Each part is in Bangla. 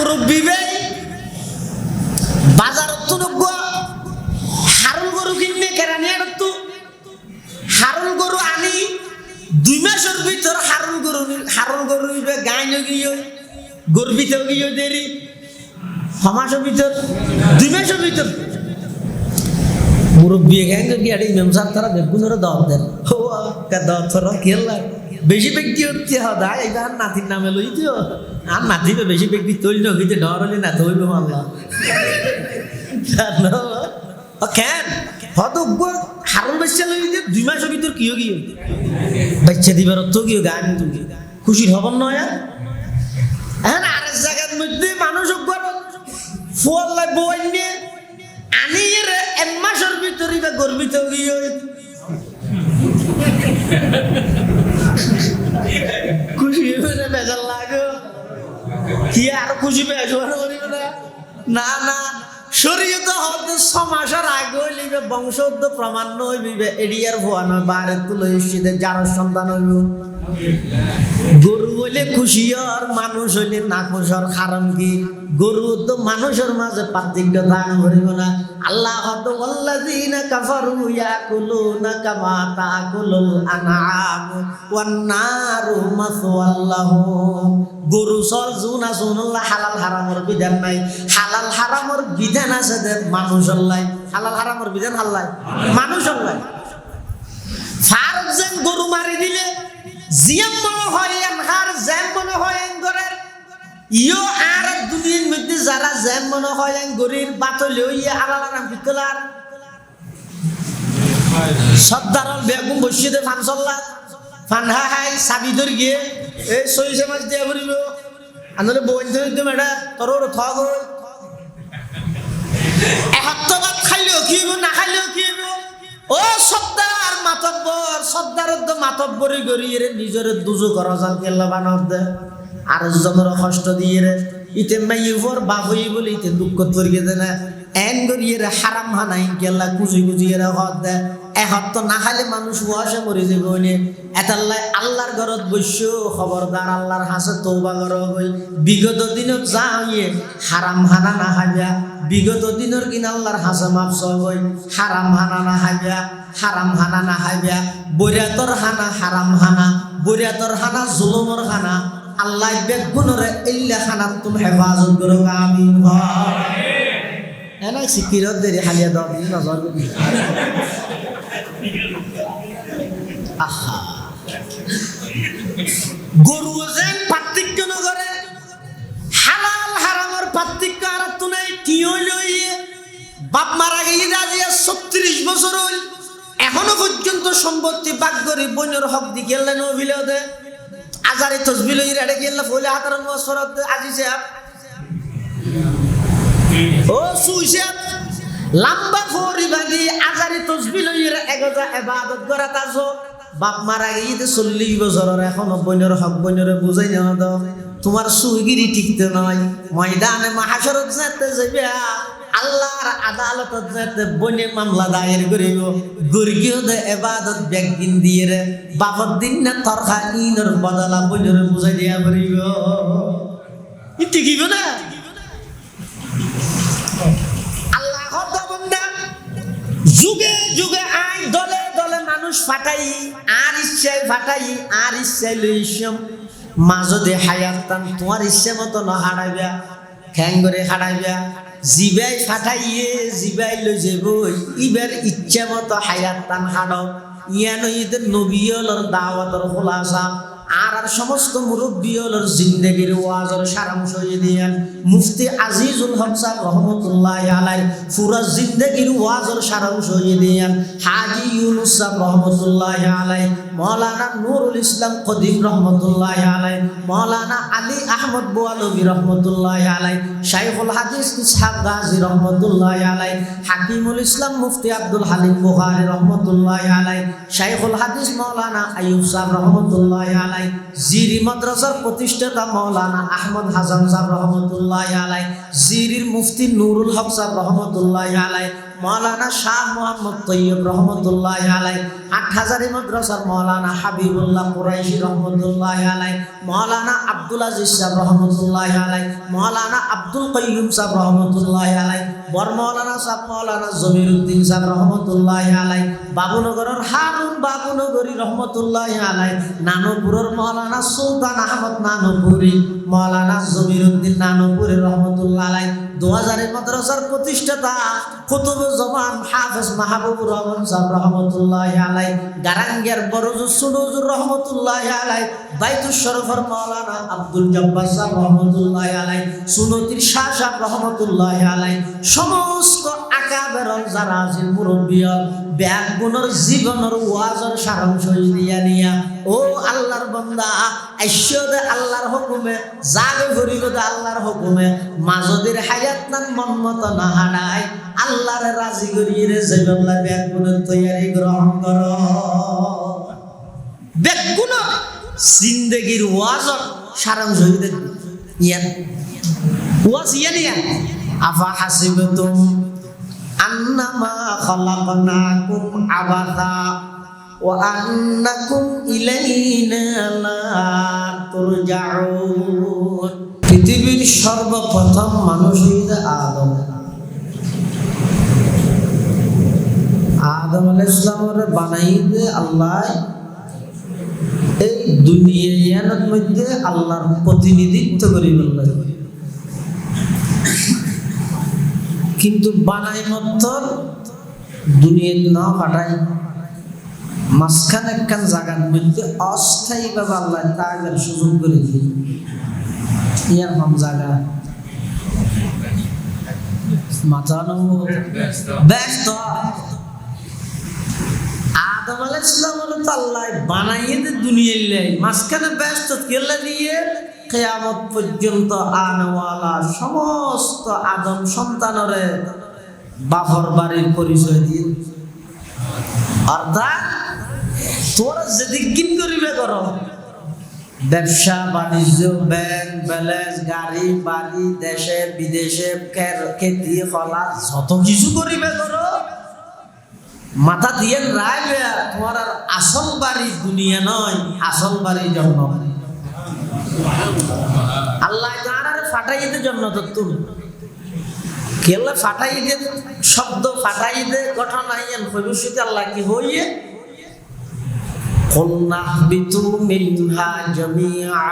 মুরব্বী ভাই বাজারত তো নব্য হারুল গরু কিনবে কেরানিয়ার তো হারুল গরু আনি 2 মাসের ভিতর হারুল গরু গাই নগিয়ে গর্বিতেও গিয়ে দেরি সমাজের ভিতর 2 মাসের ভিতর মুরব্বী গাই গিয়ে আড়ি মেমসার তারা দেখুন দাওয়াত দেন ও দাওয়াত ধরা খেলা বেশি ব্যক্তি হচ্ছে হদায় এটা নাতির নামে লইতে আর নাতিবে বেশি ব্যক্তি তৈরি নগিতে ডর হলে না তৈব আল্লাহ কেন হয়তো হারুল বাচ্চা লইতে 2 মাসের ভিতর কিও গিয়ে বাচ্চা দিবার অর্থ কিও গান তুমি খুশির হবার নয় এখন আর এক জায়গার মধ্যে মানুষ ফুয়াল লাগবো আনি 1 মাসের ভিতরে গর্বিত গিয়ে খুশি হয়ে বেজার লাগে কি আর খুশি পেয়েছ না না শরীয়ত হতে 6 মাসের আগে হইলে বংশোদ্ধ প্রমাণ হইবে এডিয়ার ভুয়া নয় বারে তুলে এসে যার সন্তান হইব গরু হইলে খুশি আর মানুষ হইলে না খুশার কারণ কি গরু তো মানুষের মাঝে পার্থক্য থাকা করিব না আল্লাহ হতো ওয়াল্লাযীনা কাফারু ইয়াকুলুনা কামা তাকুলুল আনআম ওয়ান নারু মাসওয়াল লাহুম গরু সল জুনা সুনুল্লাহ হালাল হারামের বিধান নাই হালাল হারামের বিধান আছে মানুষের লাই হালাল হারামের বিধান হাল্লাই মানুষের লাই ফারজ যেন গরু মারি দিলে জিয়াম মনে হয় হার জ্যাম মনে হয় গরের ইও আর দুনিয়ার মধ্যে যারা জ্যাম মনে হয় গরির বাতলে ইয়ে আলাল আরাম পিতলার সর্দারল বেগম বসিয়ে ফানসল্লা ফানহা হাই সাবি ধরে গিয়ে এই 6 মাস দিয়ে বলিব আনলে বই ধরে মেডা তোর থগ এহত্তবাদ খাইলেও কি না খাইলেও কি ও সর্দার মাতব্বর সর্দারত মাতব্বরি গরিয়ে নিজের দুজো করা যান কেল্লা বানার দে আর জনের কষ্ট দিয়ে রে ইতে মাইফর বাবুই বলে ইতে দুঃখ তরিয়ে দে না এন গরিয়ে হারাম হানাই কেল্লা কুচি কুচিয়ে হদ দে এহত্ত না খাইলে মানুষ ওয়াসে মরে যাবে ওনে এতাল্লাই আল্লাহর ঘরত বৈশ্য খবরদার আল্লাহর হাসে তৌবা করা হই বিগত দিনত যা হইয়ে হারাম হানা না হাইয়া বিগত দিনের কিনা আল্লাহর হাসে মাফ হই হারাম হানা না হাইয়া হারাম হানা না হাইয়া বরিয়াতর হানা হারাম হানা বরিয়াতর হানা জুলুমর হানা আল্লাহ বেগুনরে ইল্লা খানাত তুম হেফাজত করো আমিন এনা সিকিরত দেরি হালিয়া দাও নজর আহা গরু যেন পার্থক্য নগরে হালাল হারামের পার্থক্য আর তো নাই কি হইল বাপ মারা গিয়ে রাজিয়া 36 বছর হইল এখনো পর্যন্ত সম্পত্তি বাগ করে বইনের হক দি গেলেন অভিলদে আজারে তসবিল ইরাডে গেল্লা ফলে হাতারন ওয়াসরত আজিছে ও সুইছে লম্বা ফরি বাগি আজারে তসবিল ইরা এগজা ইবাদত করা তাজো বাপ মারা গিয়ে 40 বছরের এখনো বইনের হক বইনরে বুঝাই না দাও তোমার সুগিরি ঠিকতে নয় ময়দানে মাহশরত যেতে যাবে আল্লাহর আদালতত যেতে বনে মামলা দায়ের করিব গর্গিও দে ইবাদত বেগিন দিয়ে রে বাপর দিন না তরখা ইনর বদলা বইনরে বুঝাই দিয়া করিব ইতি কি না আল্লাহ হদ বন্দা যুগে যুগে আই দলে দলে মানুষ ফাটাই আর ইচ্ছায় ফাটাই আর ইচ্ছায় লইছম মাঝে হায়াতান তোমার ইচ্ছে মতো ন হারাইবা খ্যাঙ্গরে হারাইবা জিবাই ফাটাইয়ে জিবাই লই যাব ইবার ইচ্ছা মতো হায়াতান হাড় ইয়ানো ঈদের নবীয়লর দাওয়াতর খোলাসা আর সমস্ত মুরব্বিয়লর জিন্দেগির ওয়াজর সারাংশ দিয়েন মুফতি আজিজুল হক সাহেব রহমতুল্লাহি আলাইহি পুরা জিন্দেগির ওয়াজর সারাংশ দিয়েন হাজী ইউনুস সাহেব রহমতুল্লাহি আলাইহি মাওলানা নুরুল ইসলাম কদিম রহমতুল্লাহি আলাইহি মাওলানা আলী আহমদ বুয়ালবি রহমতুল্লাহি আলাইহি শাইখুল হাদিস ইসহাক গাজী রহমতুল্লাহি আলাইহি হাকিমুল ইসলাম মুফতি আব্দুল হালিম বুখারী রহমতুল্লাহি আলাইহি শাইখুল হাদিস মাওলানা আইয়ুব সাহেব রহমতুল্লাহি আলাইহি জিরি মাদ্রাসার প্রতিষ্ঠাতা মাওলানা আহমদ হাসান সাহেব রহমতুল্লাহি আলাইহি জিরির মুফতি নুরুল হক সাহেব রহমতুল্লাহি আলাইহি মাওলানা শাহ মোহাম্মদ তৈয়ব রহমতুল্লাহি আলাই, হাটহাজারী মাদ্রাসার মাওলানা হাবিবুল্লাহ কুরাইশি রহমতুল্লাহি আলাই, মাওলানা আব্দুল আজিজ সাহেব রহমতুল্লাহি আলাই, মাওলানা আব্দুল কাইয়ুম সাহেব রহমতুল্লাহি আলাই, বর মাওলানা সাহেব মাওলানা জমিরুদ্দিন সাহেব রহমতুল্লাহি আলাই, বাবুনগরের হারুন বাবুনগরী রহমতুল্লাহি আলাই, নানুপুরের মাওলানা সুলতান আহমদ নানুপুরি, মাওলানা জমিরুদ্দিন নানুপুরি রহমতুল্লাহ আলাই, 2000 মাদ্রাসার প্রতিষ্ঠাতা কুতুবুজ্জামান হাফেজ মাহবুবুর রহমান সাহেব রহমতুল্লাহি আলাই, গারাঙ্গের বড়জুর সুনজুর রহমতুল্লাহি আলাই, বাইতুল শরফের মাওলানা আব্দুল জব্বার সাহেব রহমতুল্লাহি আলাই, সুনতির শাহ সাহেব রহমতুল্লাহি আলাই, সমস্ত আকাবেরল যারা আছেন মুরব্বিয়ল ব্যাগুণর জীবনের ওয়াজের সারাংশ দিয়া নিয়া ও আল্লাহর বান্দা আইশ্বদে আল্লাহর হুকুমে যাবে ফরিদে আল্লাহর হুকুমে মাজদের হায়াত নাম মন্মত না হারায় আল্লাহর রাজি করিয়ে রে জীবনলা ব্যাগুণের তৈয়ারি গ্রহণ করো। ব্যাগুণ জিন্দেগির ওয়াজের সারাংশ ইয়ান ওয়াজ ইয়ানিয়া আফা হাসিবতুম আন্নামা খালাকনাকুম আবাথা ওয়া আন্নাকুম ইলাইনা লা তুরজাউন। পৃথিবীর সর্বপ্রথম মানুষ হইছে আদম। আদম আলাইহিস সালামের বানাইতে আল্লাহ এই দুনিয়ার মধ্যে আল্লাহর প্রতিনিধিত্ব করি বললেন, কিন্তু বানাই মাত্র দুনিয়ার না পাঠাই মাঝখানে একখান জায়গার মধ্যে অস্থায়ী ভাবে আল্লাহ তাদের সুযোগ করে দিই এরকম জায়গা মাথা ব্যস্ত। আদম আলাইহিস সালামের তো আল্লাহ বানাইয়ে দুনিয়ার মাঝখানে ব্যস্ত কেলে দিয়ে কিয়ামত পর্যন্ত আনওয়ালা সমস্ত আদম সন্তানরে বাপর বাড়ির পরিচয় দিয়ে, অর্থাৎ তোরা যেদিন করিবে করো ব্যবসা বাণিজ্য ব্যাংক ব্যালেন্স গাড়ি বাড়ি দেশে বিদেশে খেতি ফলা যত কিছু করিবে করো মাথা দিয়ে রাখবে তোমার আর আসল বাড়ি দুনিয়া নয়, আসল বাড়ি জন্ম। আল্লাহ জানারে ফাটাইতে জন্য তো তুমি কেলে ফাটাইতে শব্দ ফাটাইতে ঘটনা আইন ভবিষ্যতে আল্লাহ কি হইয়ে কুলনা বিতু মিনহা জামিআ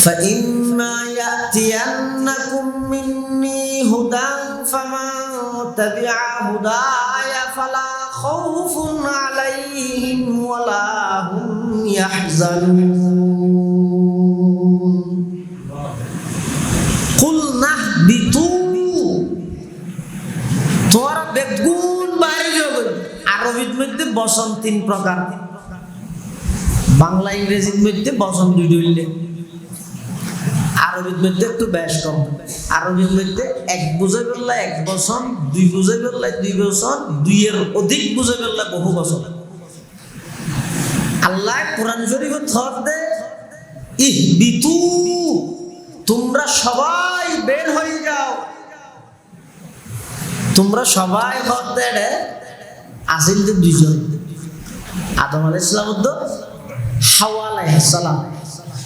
فإما يأتينكم مني هدى فمن تبع هداي فلا خوف عليهم ولا هم يحزنون قلنا اهبطوا তোরা বেগুন বাইরে যাবে। আরবির মধ্যে বসন 3 প্রকার, বাংলা ইংরেজির মধ্যে বসন 2 হইলে, আরবির মধ্যে একটু বেশ কম। আরবির মধ্যে 1 বুঝে বললে 1 বসন, 2 বুঝে বললে 2 বসন, 2 এর অধিক বুঝে বললে বহু বসন। আল্লাহ কোরআন শরীফে থর দে ইহবিতু, তোমরা সবাই বের হয়ে যাও। তোমরা সবাই থর দে আসিল তো 2 জন, আদম আলাইহিস সালাম তো হাওয়া আলাইহিস সালাম।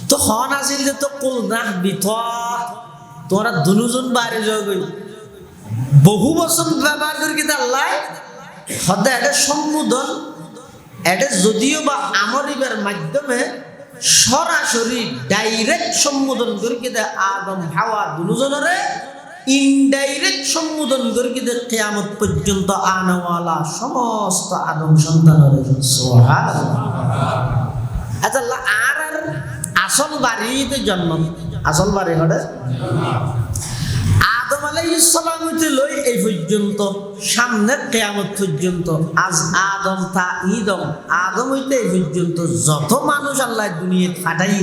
তো হন আসিল তো কুলনা বিতা, তোমরা দুজন বাইরে যাবে। বহু বছর ব্যবহার করে কিন্তু আল্লাহ হদে এটা সম্বোধন, এটা যদিও বা আমরিবের মাধ্যমে সরাসরি ডাইরেক্ট সম্বোধন করে কিন্তু আদম হাওয়া দুজনরে ইনডাইরেক্ট সম্বোধন করে কিন্তু কিয়ামত পর্যন্ত আনাওয়ালা সমস্ত আদম সন্তানরে। সুবহানাল্লাহ। আচ্ছা আর আসল বাড়িতে জন্ম, আসল বাড়ি হলে আদম আলাইহিস সালাম হইতে লই এই পর্যন্ত সামনের কিয়ামত পর্যন্ত আজ আদম তা ইদম, আদম হইতে এই পর্যন্ত যত মানুষ আল্লাহ দুনিয়াতে পাঠাই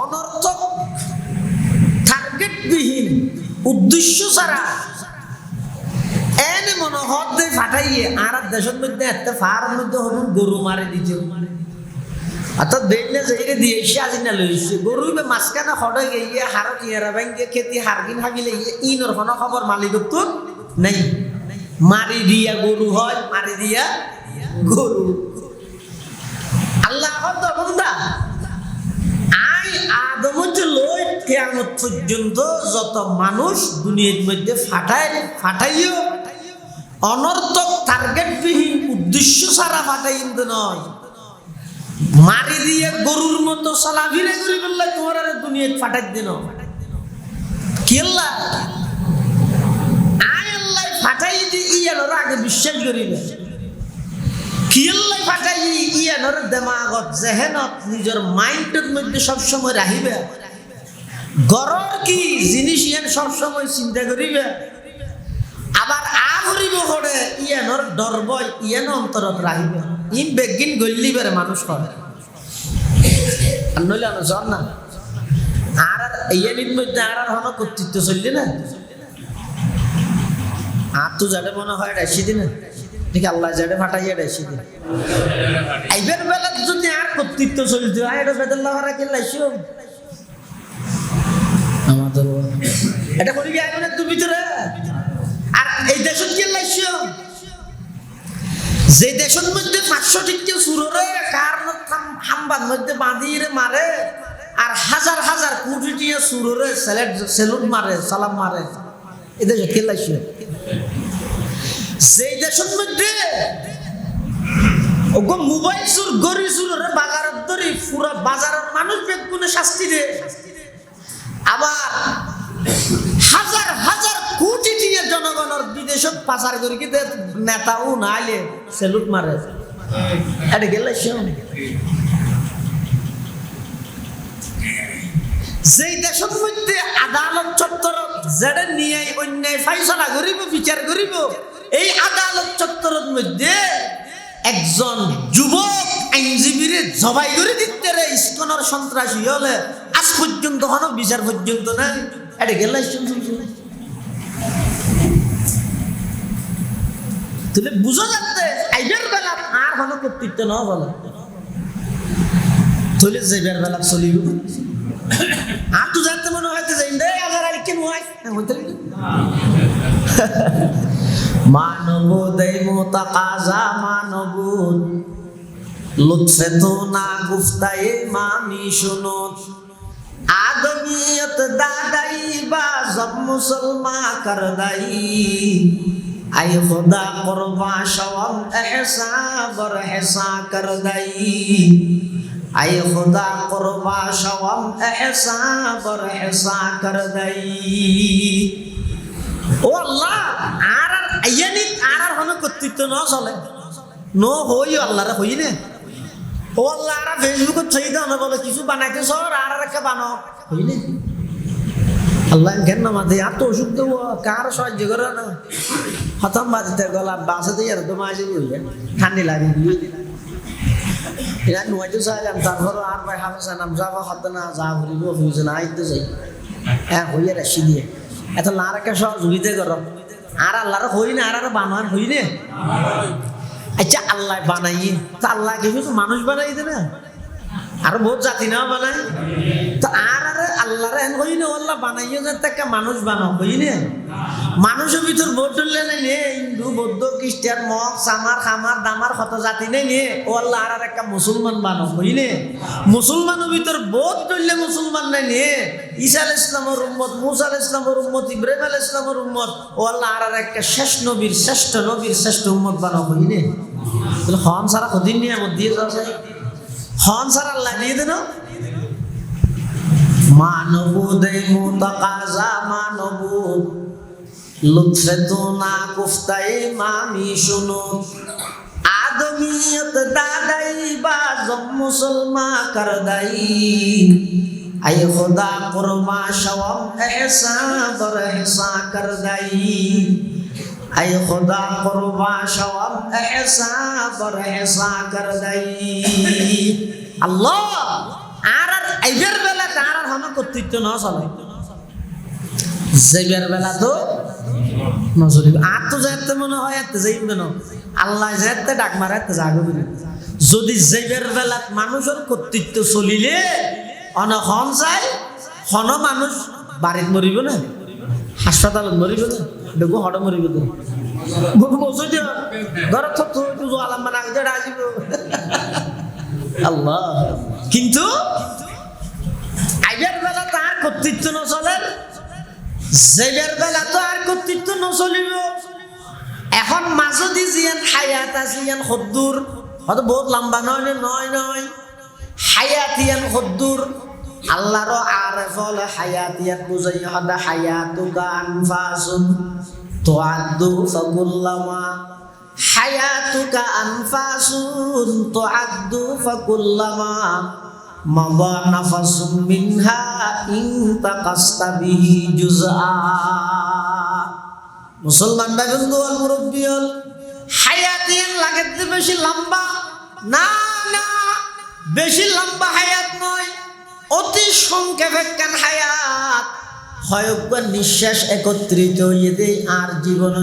অনর্থক টার্গেটবিহীন উদ্দেশ্য ছাড়া এনে মনোহর দিয়ে ফাটাইয়ে আর দেশের মধ্যে একটা ফার মধ্যে হরুন গরু মারে দিতে অর্থাৎ বেইলে যাইরে দিয়ে এসে আজি না লইছে গরুবে মাঝখানে হড়ে গিয়ে হারো ইয়ারা ব্যাংকে খেতি হারগিন হাবিলে ইনর কোনো খবর মালিক তো নাই মারি দিয়া গরু হয় মারি দিয়া গরু আল্লাহ হদ বন্দা আই আদম লই কিয়ামত পর্যন্ত যত মানুষ দুনিয়ার মধ্যে ফাটাইও অনর্থক টার্গেট বিহীন উদ্দেশ্য ছাড়া ফাটাই কিন্তু নয় মারি দিয়ে গরুর মতো চলাফিরে করি বললে তোমার আর দুনিয়ায় ফাটাই দিন কি আল্লাহ আয় আল্লাহ ফাটাই দি ইয়ানোর আগে বিশ্বাস করিবে কি আল্লাহ ফাটাই ইয়ানোর দেমাগত জেহেনত নিজের মাইন্ডের মধ্যে সবসময় রাখিবে গরর কি জিনিস ইয়ান সবসময় চিন্তা করিবে আবার আহরিব করে ইয়ানোর ডরবই ইয়ান অন্তরত রাখিবে ইন বেগিন গল্লিবের মানুষ করে আর নইলে জ্বর না আর ইয়ানির মধ্যে আর হন কর্তৃত্ব চললি না আর তো যাতে মনে হয় ডাইসি দিনে ঠিক আল্লাহ যাতে ফাটাইয়া ডাইসি দিন এইবার বেলা যদি আর কর্তৃত্ব চলতে হয় এটা বেদল্লাহ রাখি লাইছো আমাদের এটা করিবি আইবনে তোর ভিতরে আর এই দেশত কি লাইছো যে দেশের মধ্যে 500 টিকে সুররে কারণ হামবাদ মধ্যে বাঁধিয়ে মারে আর হাজার হাজার কোটি টিয়া সুররে সেলুট মারে সালাম মারে এই দেশে কি লাইছো যে দেশের মধ্যে ওগো মোবাইল সুর গরি সুররে বাজারত ধরি পুরো বাজারের মানুষ বেগুনে শাস্তি দে আবার হাজার হাজার কোটি টিয়া জনগণের বিদেশত পাচার করি কি নেতাও নাইলে সেলুট মারে এটা গেলে যেই দেশের মধ্যে আদালত চত্বর যেটা নিয়ে অন্যায় ফাইসলা করিব বিচার করিব এই আদালত চত্বরের মধ্যে একজন যুবক আইনজীবীরে জবাই করে দিতে রে ইস্কনের সন্ত্রাসী হলে আজ পর্যন্ত হন বিচার পর্যন্ত না এটা গেলে তুলে বুঝো যাচ্ছে আইবের বেলা আর হন কর্তৃত্ব না বলে তুলে যাইবার বেলা চলিব আর তো জানতে মনে হয়তো যাই রে আজার আর কেন হয় মানব দেইমো তাকাজা মানব লুৎফে তো না গুফতায়ে মামি শুনুন आदमियत दादाई बा जब मुसलमा कर दाई आई खुदा कुर्बा शवम एहसा बर एहसा कर दाई आई खुदा कुर्बा शवम एहसा बर एहसा कर दाई ओ अल्लाह आर आयनी आर हन कत्तित्व न चले नो होई अल्लाह रे होई ने ও আল্লাহ আর ফেসবুকে ছেই দাও না বলে কিছু বানাইতে সর আর একটা বানাও হইলে আল্লাহ কেন না মাঝে এত অসুখ দেবো কার সাহায্য করে না হতাম বাজতে গলা বাসাতে আর তো মাঝে বলবে ঠান্ডি লাগে এরা নুয়াইতে চাইলাম তারপর আর ভাই হাফেজা নাম যাওয়া হতো না যা ভরিব হইছে না আইতে যাই হ্যাঁ হইয়া রাশি দিয়ে এত লার একটা সহযোগিতা করো আর আল্লাহর হই না আর বানান হই না আচ্ছা আল্লাহ বানাইয়ে তা আল্লাহ কিছু মানুষ বানাই দে না আর বহুত জাতি না বানায় তো আর আল্লাহ রে হই না আল্লাহ বানাইয়ে যাতে একটা মানুষ বানাও হই না মানুষের ভিতর ভোট তুললে নাই নে হিন্দু বৌদ্ধ খ্রিস্টান মগ সামার খামার দামার কত জাতি নেই নে ও আল্লাহ আর একটা মুসলমান বানাও হই না মুসলমানের ভিতর ভোট তুললে মুসলমান নাই নে ঈসা আলাইহিস সালামের উম্মত মুসা আলাইহিস সালামের উম্মত ইব্রাহিম আলাইহিস সালামের উম্মত ও আল্লাহ আর একটা শেষ নবীর শ্রেষ্ঠ উম্মত বানাও হই না তাহলে হন সারা কদিন নিয়ামত দিয়ে যাচ্ছে হন সারা আল্লাহ দিয়ে দেন মানব দেইমো তাকাজা মানব লুৎফে তো না গুফতায়ে মামি শুনো आदमियत दादाई बा जब मुसलमा कर दाई आई खुदा कुर्बा शवम एहसा बर एहसा कर दाई आई खुदा कुर्बा शवम एहसा बर एहसा कर दाई अल्लाह আর আইবের বেলা তার আর হন কর্তৃত্ব না চলে যাইবার বেলা তো নজরিব আর তো যাইতে মনে হয় এত যাইব না আল্লাহ যাইতে ডাক মারে এত জাগো যদি জেবের বেলাত মানুষের কর্তৃত্ব চলিলে অনখন যায় হন মানুষ বাড়িত মরিব না হাসপাতালত মরিব না দেখো হঠাৎ মরিব তো আল্লাহ কিন্তু আইবের বেলা তার কর্তৃত্ব নচলে জেবের বেলা তো আর কর্তৃত্ব নচলিব এখন মাজদি জিয়ান হায়াত আছে ইয়ান সদ্দুর হয়তো বহুত লম্বা নয় নয় নয় হায়াতিয়ান সদ্দুর আল্লাহর আরেফ হলে হায়াতিয়াত বুঝাই হদা হায়াতুকা আনফাসুন তুআদ্দু ফাকুল্লামা হায়াতুকা আনফাসুন তুআদ্দু ফাকুল্লামা মাদা নাফাসুম মিনহা ইনতাকাসতা বিহি জুজআ মুসলমান ভাই বন্ধু আর মুরব্বী হল হায়াতিয়ান লাগে বেশি লম্বা না না বেশি লম্বা হায়াত নয় অতি সংক্ষেপে কান হায়াত হয় অজ্ঞান নিঃশ্বাস একত্রিত হয়ে দেয় আর জীবন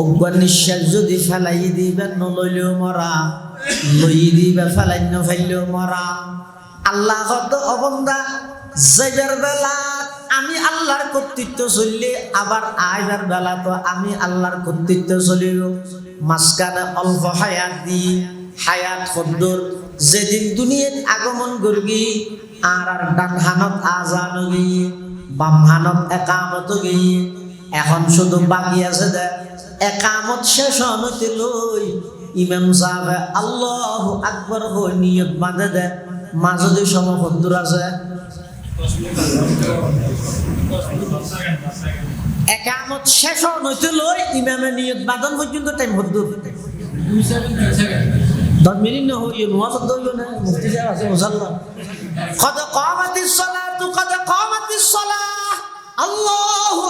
অজ্ঞান নিঃশ্বাস যদি ফেলাই দিবে নলইলেও মরা লই দিবে ফেলাই ন ফেললেও মরা আল্লাহ কত অবন্দা যাইবার বেলা আমি আল্লাহর কর্তৃত্ব চললে আবার আইবার বেলা তো আমি আল্লাহর কর্তৃত্ব চলিব মাঝখানে অল্প হায়াত দি হায়াত সদ্দুর যেদিন দুনিয়াত আগমন করবি আর ডান হানত আজান গিয়ে বাম হানত একামত গিয়ে এখন শুধু বাকি আছে দে একামত শেষ হতে লই ইমাম সাহেব আল্লাহু আকবার হই নিয়ত বাঁধে দে মাঝদি সময় সদ্দুর আছে একামত শেষ হতে লই ইমামে নিয়ত বাঁধন পর্যন্ত টাইম সদ্দুর 10 মিনিট না হইল নোয়াজ দইল না মুফতি সাহেব আছে মুসাল্লাহ কদ কামাতিস সালাতু কদ কামাতিস সালাহ আল্লাহু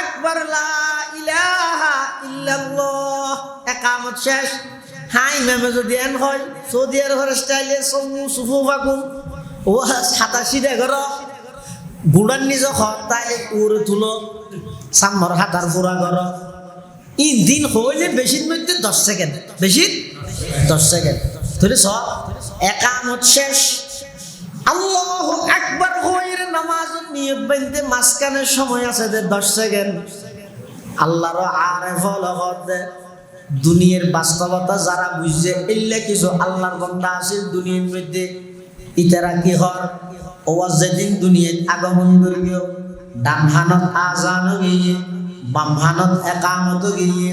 আকবার লা ইলাহা ইল্লাল্লাহ একামত শেষ হাই ইমামে যদি এন হয় সৌদি আরবের স্টাইলে সৌমু সুফুফাকুম ও 87 ঘর গুড়ান নিজ তাইলে উড়ে তুলো সামর হাতার পুরা ঘর দিন হইলে বেশির মধ্যে 10 সেকেন্ড বেশি 10 সেকেন্ড ধরে সব একামত শেষ আল্লাহু আকবার হইরে নামাজ নিয়ত বাইতে মাঝখানে সময় আছে 10 সেকেন্ড আল্লাহর আরেফ হল দুনিয়ার বাস্তবতা যারা বুঝছে এলে কিছু আল্লাহর বান্দা আছে দুনিয়ার মধ্যে ইতারা কি হর ওয়াজ যেদিন দুনিয়ায় আগমন করবে ডান হানত আজান গিয়ে বাম হানত একামত গিয়ে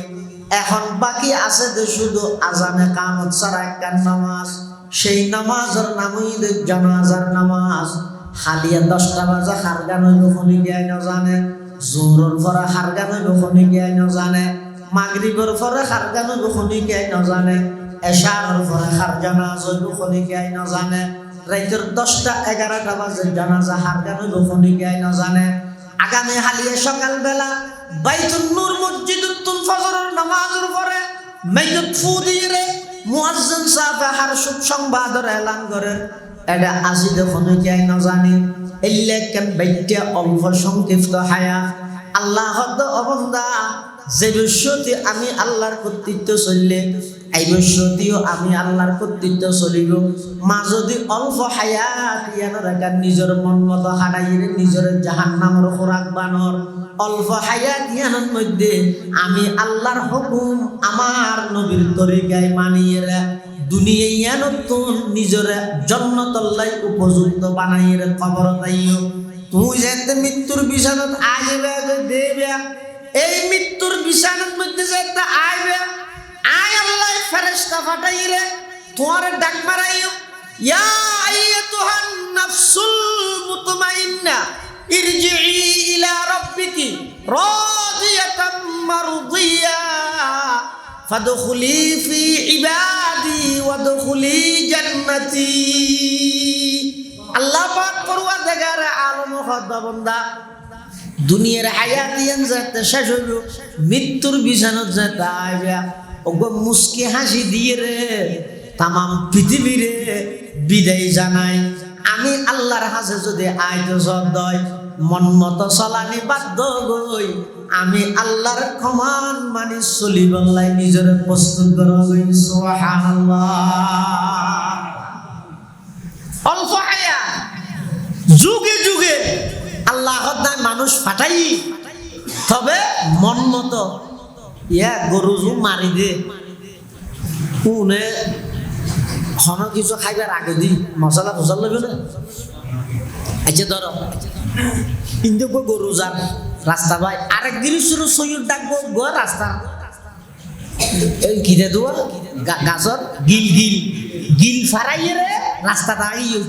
এখন বাকি আছে যে শুধু আজান একামত ছাড়া একটা নামাজ সেই নামাজের নামই জানাজার নামাজ হালিয়া 10টা বাজে হারগান হইব খনি গিয়ে না জানে জোহরের পরে হারগান হইব খনি গিয়ে না জানে মাগরিবের পরে হারগান হইব খনি গিয়ে না জানে এশারের পরে হারজানাজ হইব খনি গিয়ে না জানে রাতের 10টা 11টা বাজে জানাজা হারগান হইব খনি গিয়ে না জানে আগামী হালিয়া সকালবেলা বাইতুন নূর মসজিদুল ফজরের নামাজের পরে মাইকত ফু দিয়ে মুয়াজ্জিন সাহেব হার শুভ সংবাদের এলান করে এটা আজি দেখুন যাই না জানি এলে কেন বাইটা অল্প সংক্ষিপ্ত হায়া আল্লাহ হদ অবন্দা যে বৈশ্যতি আমি আল্লাহর কর্তৃত্ব চললে এই বৈশ্যতিও আমি আল্লাহর কর্তৃত্ব চলিব মা যদি অল্প হায়াত ইয়ানো রাখার নিজের মন মতো হারাইলে নিজের জাহান্নামের খোরাক বানর অল্প হায়াত ইয়ানোর মধ্যে আমি আল্লাহর হুকুম আমার নবীর তরিকায় মানিয়ে দুনিয়া ইয়ানতুন নিজের জন্নতল্লাই উপযুক্ত বানাইয়ে খবর তাইও তুই যেতে মৃত্যুর বিছানাত আইবে দেবে এই মৃত্যুর বিছানার মধ্যে যেতে আইবে আয় আল্লাহ ফেরেশতা পাঠাইলে তোমার ডাক মারাইও ইয়া আইয়াতুহান নাফসুল মুতমাইন্না ইরজিই ইলা রাব্বিকি রাদিয়াতাম মারদিয়া ফাদখুলি ফি ইবাদি ওয়াদখুলি জান্নাতি আল্লাহ পাক পরওয়ারদিগার আলম খোদা বান্দা দুনিয়ার হায়াতিয়ান যাতে শেষ হইল মৃত্যুর বিছানাত যেতে আইবে ওগো মুস্কি হাসি দিয়ে রে তামাম পৃথিবীরে বিদায় জানাই আমি আল্লাহর হাসে যদি আইতে সদয় মন মতো চলানি বাধ্য গই আমি আল্লাহর কমান মানি চলিবলাই নিজের প্রস্তুত করা হইল। সুবহানাল্লাহ। অল্প আয়া যুগে যুগে আল্লাহ মানুষ ফাটাই, তবে মন মতো ইয়া গরু মারি দে কোনে হন কিছু খাইবার আগে দি মশলা ফসল লাগবে না। আচ্ছা ধরো কিন্তু গরু যার রাস্তা ভাই আরেক গিরিশুর সৈয়দ ডাকবো গো রাস্তা এই খিদে দেওয়া গাছর গিল গিল গিল ফারাইয়ে রে রাস্তাটা আইও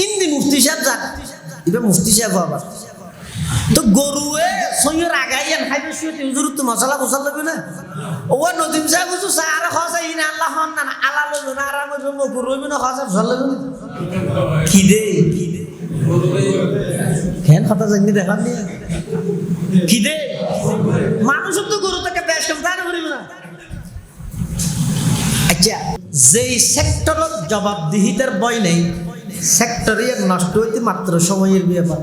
ইন্দি মুফতি সাহেব যান এবার মুফতি সাহেব আবার তো গরুয়ে সৈয়দ আগাইয়ান খাইবে শুয়ে হুজুর তো মশলা ফসল লাগবে না। ও নদীম সাহেব হুজুর সারা খসাই না আল্লাহ হন না আলা লইব না আরাম হইব গরু হইব না খসা ফসল লাগবে না। খিদে কেন কথা জানি দেখান নিয়ে খিদে মানুষের তো গরু থেকে বেশ কম তা করিব না। আচ্ছা যেই সেক্টরের জবাবদিহিতার বই নেই সেক্টরে নষ্ট হইতে মাত্র সময়ের ব্যাপার।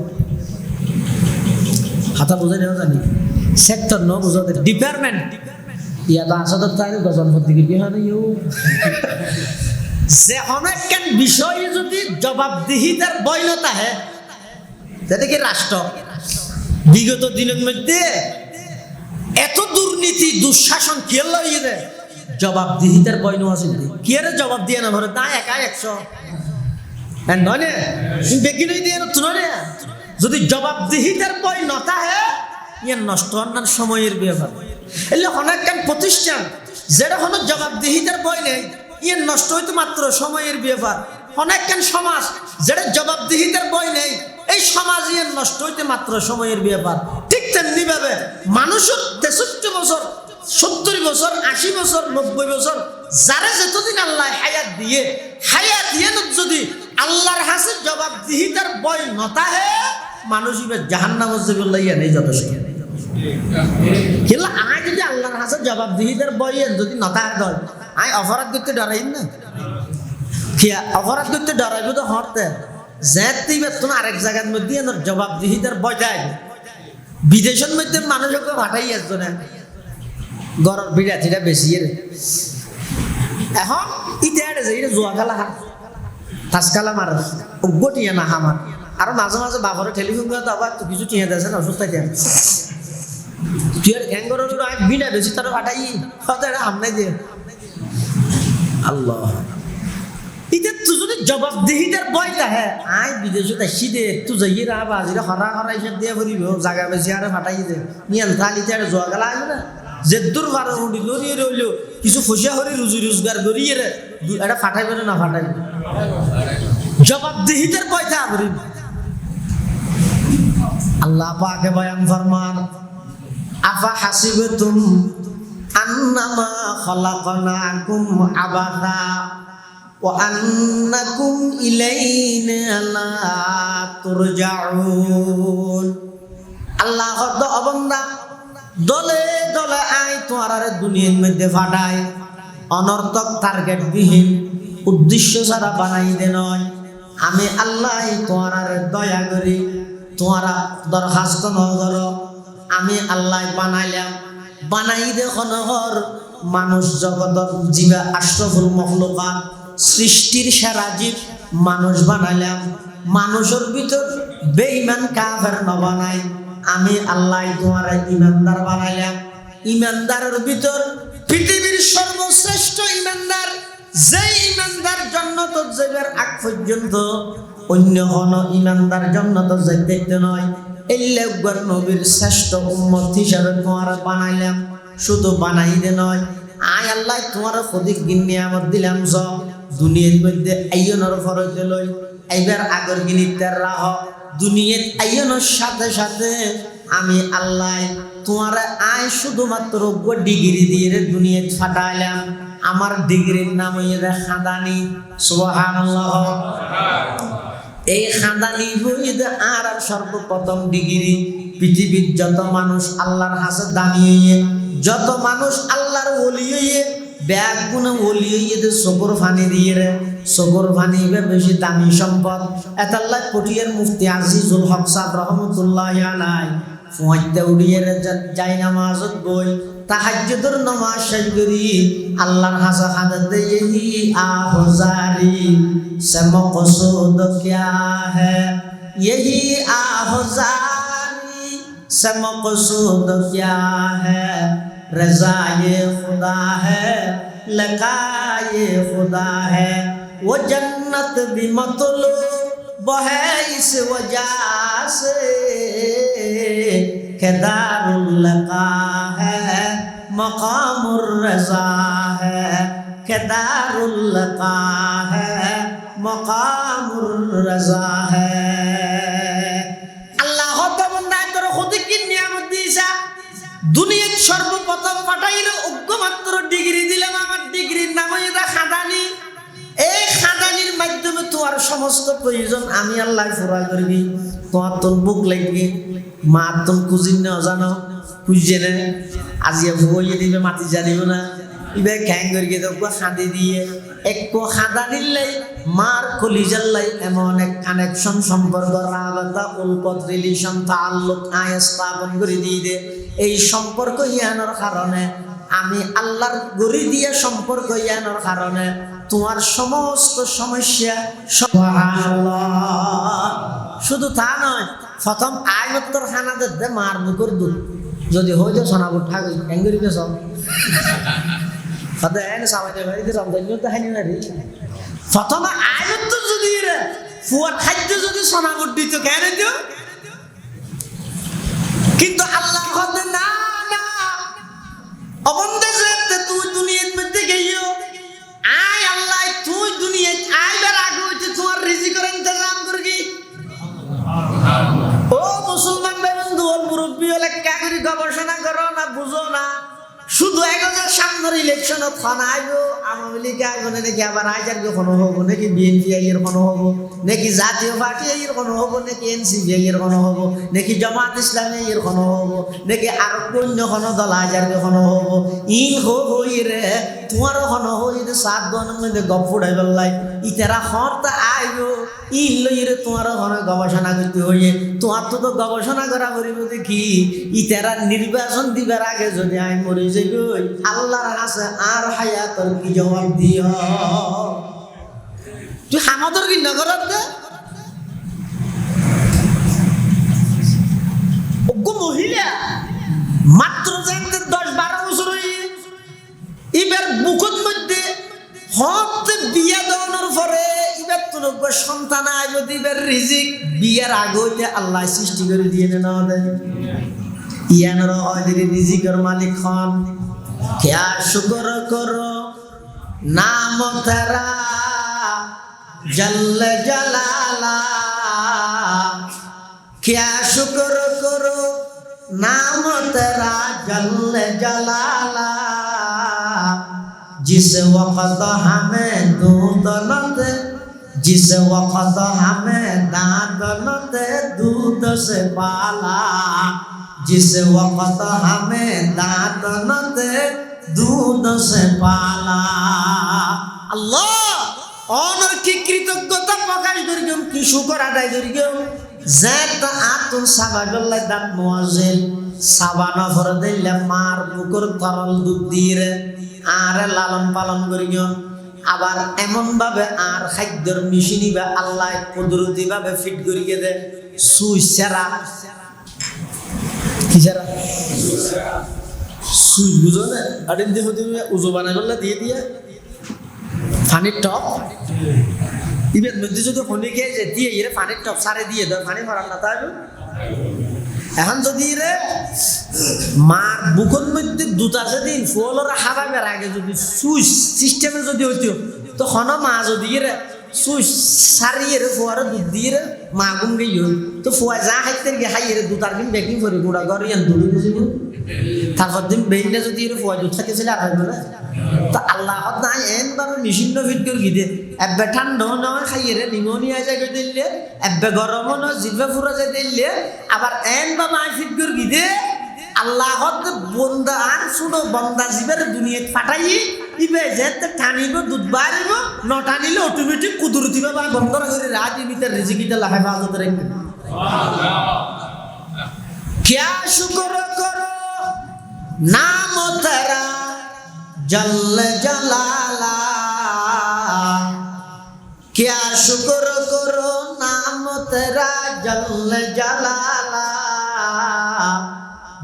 হাতা বোঝাই নেওয়া জানি সেক্টর ন বোঝাতে ডিপার্টমেন্ট ইয়া তো আসলে তাই গজন ভর্তি কি হয় না ইউ যে অনেক বিষয়ে যদি জবাবদিহিতার বই না থাকে সেটা কি রাষ্ট্র বিগত দিনের মধ্যে এত দুর্নীতি দুঃশাসন কে লইয়ে দেয় জবাবদিহিতার বই নেওয়া আছে কি আরে জবাব দিয়ে না ধরে তা একা 100 নয় না বেগি নই দিয়ে নয় না। যদি জবাবদিহিতার বই নতা হে ইয়ে নষ্ট হন সময়ের ব্যাপার। এলে অনেক প্রতিষ্ঠান যেটা হলো জবাবদিহিতার বই নেই ইয়ে নষ্ট হইতে মাত্র সময়ের ব্যাপার। অনেক সমাজ যেটা জবাবদিহিতার বই নেই এই সমাজ ইয়ে নষ্ট হইতে মাত্র সময়ের ব্যাপার। ঠিক তেমনি ভাবে মানুষের 63 বছর 70 বছর 80 বছর 90 বছর যারা যতদিন আল্লাহ হায়াত দিয়ে যদি আল্লাহর হাসে জবাবদিহিতার বই নতা হে মানুষ এবার জাহান্নামে যাবে লাইয়া নেই যথেষ্ট। কিন্তু আয় যদি আল্লাহর হাসে জবাবদিহিতার বই যদি নতা হয় আয় অপরাধ করতে ডরাই না খিয়া অপরাধ করতে ডরাইব তো হরতে যেতে বেতন আরেক জায়গার মধ্যে জবাবদিহিতার বই দেয়। বিদেশের মধ্যে মানুষকে পাঠাই আসতো না গরর বিরাটিটা বেশি এখন ইটা এটা জোয়া খেলা হাত তাসকালা মার গটিয়া না হামার আর মাঝে মাঝে বাবারে টেলিফোন করে তো আবার কিছু চিনে দিয়েছে না অসুস্থ তুই আর ঘ্যাঙ্গর বিনা বেশি তারা পাঠাই হয়তো এটা হামনাই দিয়ে আল্লাহ এটা তুই যদি জবাবদিহিতার বইটা হ্যাঁ আয় বিদেশে আসি দে তুই যাইয়ে রা বাজিরা হরা হরা হিসাব দিয়ে করিব জায়গা বেশি আরে ফাটাই দে নিয়ান থালিতে আর জোয়া গেলা আসবে না যে দূর বারো উঠি লড়িয়ে রইল কিছু ফুসা হরি রুজি রোজগার করিয়ে রে এটা ফাটাইবে না ফাটাইবে জবাবদিহিতার বইটা করিব। আল্লাহ পাকে বয়ান ফরমান আফা হাসিবতুম আন্নামা খালাকনাকুম আবাসা ওয়া আন্নাকুম ইলাইনা লা তুরজাউন। আল্লাহ হদ অবন্দা দলে দলে আই তোমার দুনিয়ার মধ্যে ফাটায় অনর্থক টার্গেট বিহীন উদ্দেশ্য ছাড়া বানাই দে নয়। আমি আল্লাহ তোমার দয়া করি তোমারা দরখাস্ত নগর আমি আল্লাহ বানাইলাম বানাই দেখুন হর মানুষ জগতর জীবা আশরাফুল মখলুকাত সৃষ্টির সেরা জীব মানুষ বানাইলাম। মানুষের ভিতর বেঈমান কাফের ন বানাই আমি আল্লাহ তোমার ইমানদার বানাইলাম। ইমানদারের ভিতর পৃথিবীর সর্বশ্রেষ্ঠ ইমানদার যে ইমানদার জান্নাত যাইবার আগ পর্যন্ত অন্য কোন ইমানদার জান্নাত যাইতে নয়। এল্লাহর নবীর শ্রেষ্ঠ উম্মত হিসাবে তোমার বানাইলাম। শুধু বানাই দে নয় আয় আল্লাহ তোমার প্রতি নিয়ামত দিলাম সব দুনিয়ার মধ্যে আইয়নের ফরজে লই এইবার আগর গিনিতার রাহ দুনিয়ার আইয়নের সাথে সাথে আমি আল্লাহ তোমার আয় শুধুমাত্র ডিগ্রি দিয়ে দুনিয়া ফাটাইলাম। আমার ডিগ্রির নাম হইয়া খাদানি। সুবহানাল্লাহ। এই খাদানি বইতে আর সর্বপ্রথম ডিগ্রি পৃথিবীর যত মানুষ আল্লাহর হাসে দামি হইয়ে যত মানুষ আল্লাহর ওলি হইয়ে ব্যাগ গুনে ওলি হইয়ে সবর ফানি দিয়ে রে সবর ফানি বেশি দামি সম্পদ। এত আল্লাহ পটিয়ার মুফতি আজিজুল হক সাহেব রহমতুল্লাহ আলাইহি ফুয়াইতে উড়িয়ে যাই নামাজত বই তাহাজ্জুদের নামাজ শেষ করি আল্লাহর হাসা হাদাত দে यही आहुजारी से मकसूद क्या है यही आहुजारी से मकसूद क्या है रज़ाए खुदा है लकाए खुदा है वो जन्नत भी मतलूब है इस वजह से के दारुल लका है मकामुर रज़ा है के दारुल लका है मकामुर रज़ा है আল্লাহ বান্দা তোর খুদ কি নিয়ামত দিয়েছা দুনিয়ার সর্বপ্রথম পাঠাইলো ঐক্যমাত্র ডিগ্রি দিলাম আমার ডিগ্রির নাম এটা খাদানি এই খাদানির মাধ্যমে তোমার সমস্ত প্রয়োজন আমি আল্লাহ পুরা করবি তোমার তোর বুক লাগবে মা তোর খুঁজি না জানো খুঁজছে না আজিয়া বইয়ে দিবে মাটি জানিব না ইবে খ্যাং করিয়ে দেখবো খাঁদি দিয়ে একটু খাদা নিলেই মার কলিজাল্লাই এমন এক কানেকশন সম্পর্ক রাবাতা উলপত রিলেশন তাআল্লুক আয়া স্থাপন করে দিয়ে দে এই সম্পর্ক ইয়ানোর কারণে আমি আল্লাহর গরি দিয়ে সম্পর্ক ইয়ানোর কারণে তোমার সমস্ত সমস্যা সুবহানাল্লাহ শুধু তা নয় প্রথম আয়াতর খানাতে দে মার বুকুর দুধ যদি হয় যে সোনাবুট ঠাকুর এঙ্গরি বেশ কথা এনে সামাইতে বাড়িতে রমজান তো হানি না রে প্রথম আয়াত যদি রে ফুয়ার খাদ্য যদি সোনাবুট দিত কেন দিও কিন্তু আল্লাহ কথা না না অবন্দে যে তুই দুনিয়ার মধ্যে গিয়েও আয় আল্লাহ তুই দুনিয়ায় আইবার আগে হইতে তোমার রিজিকের ইন্তজাম করবি ও মুসলমান বন্ধু ও মুরব্বী হলে কাগরি গবেষণা করো না বুঝো না শুধু 1000 সামনের ইলেকশন খান আইব আওয়ামী লীগ আইব নাকি আবার আইজার কোনো হবো নাকি বিএনপি এর কোনো হবো নাকি জাতীয় পার্টি এর কোনো হবো নাকি এনসিপি এর কোনো হবো নাকি জামাত ইসলামী এর কোনো হবো নাকি আর অন্য কোনো দল আইজার কোনো হবো ইন হই রে তোমারও কোনো হই রে 7 দনের মধ্যে গপ ফুড়াই বললাই ইতারা হরতা আইব ইন লই রে তোমারও কোনো গবেষণা করতে হইয়ে তোমার তো গবেষণা করা করিব দেখি ইতারা নির্বাচন দিবার আগে যদি আই মরে যাই আল্লাহর কাছে আর হায়াতর কি জবাব দিও তুই হামাদর কি নগরত দে ওগো মহিলা মাত্র জানতে 10-12 বছর হই এবার বুকুত মধ্যে হত বিয়া দেওয়ানোর পরে এবার তোর সন্তান আয় যদি এবার রিজিক বিয়ার আগে হইতে আল্লাহ সৃষ্টি করে দিয়ে না দেয় ইয়ানর অদিরি রিজিকের মালিক হন क्या शुक्र करो नाम तेरा जल जलाला क्या शुक्र करो नाम तेरा जल जलाला जिस वक्त हमें दूध जिस वक्त हमें दांत दूध से पाला जिस वक्त हमें दांत न दे दूध से पाला अल्लाह অনর কি কৃতজ্ঞতা প্রকাশ করিম কি শুকর আদায় করিম যেত আতুন সাবাগল্লাই দাম মুয়াজ্জিল সাবানা ভরে দিলে মার বুকুর তরল দুধ দিয়ে আর লালন পালন করিম আবার এমন ভাবে আর খাদ্যর মিশিনি বা আল্লাহ কুদরতি ভাবে ফিট করিয়ে দে সুইসারা কিসারা সুই বুঝো না আদিন দিয়ে হতে উজু বানাই বললে দিয়ে দিয়ে পানির টপ ইবের মধ্যে যদি হনে খেয়ে যে দিয়ে এর পানির টপ সারে দিয়ে দাও পানি ভরার না তাই এখন যদি রে মার বুকের মধ্যে দুধ আছে দিন ফুলরা হাবাবের আগে যদি সুই সিস্টেমে যদি হইতো তখন মা যদি রে সুই সারিয়ে রে ফুয়ারে দুধ দিয়ে রে মা গুম গিয়ে তো ফুয়া যা খাইতে গিয়ে হাইয়ে রে দুধ আর দিন বেকিং করে গুঁড়া করে ইয়ান দুধ বুঝিব তারপর দিন বেইনে যদি রে ফুয়া দুধ খাইতেছিল আর হইব না তো আল্লাহ না এন ভাবে মেশিন ফিট করে গিয়ে এবে ঠান্ডা নয় খাইয়ে রে নিমোনিয়া যায় দিলে এবে গরমও নয় জিভে ফুরা যায় দিলে আবার এন ভাবে ফিট করে গিয়ে আল্লাহ বন্দা আর শুনো বন্দা জীবের দুনিয়া ফাটাই ইবে যেতে টানিব দুধ বাড়িব ন টানিলে অটোমেটিক কুদরতি ভাবে বন্ধ করে রাত ইমিতে রিজিকিতে হেফাজত রাখবে क्या शुक्र करो नाम तेरा जल जलाला, क्या शुक्र करो नाम तेरा जल जलाला,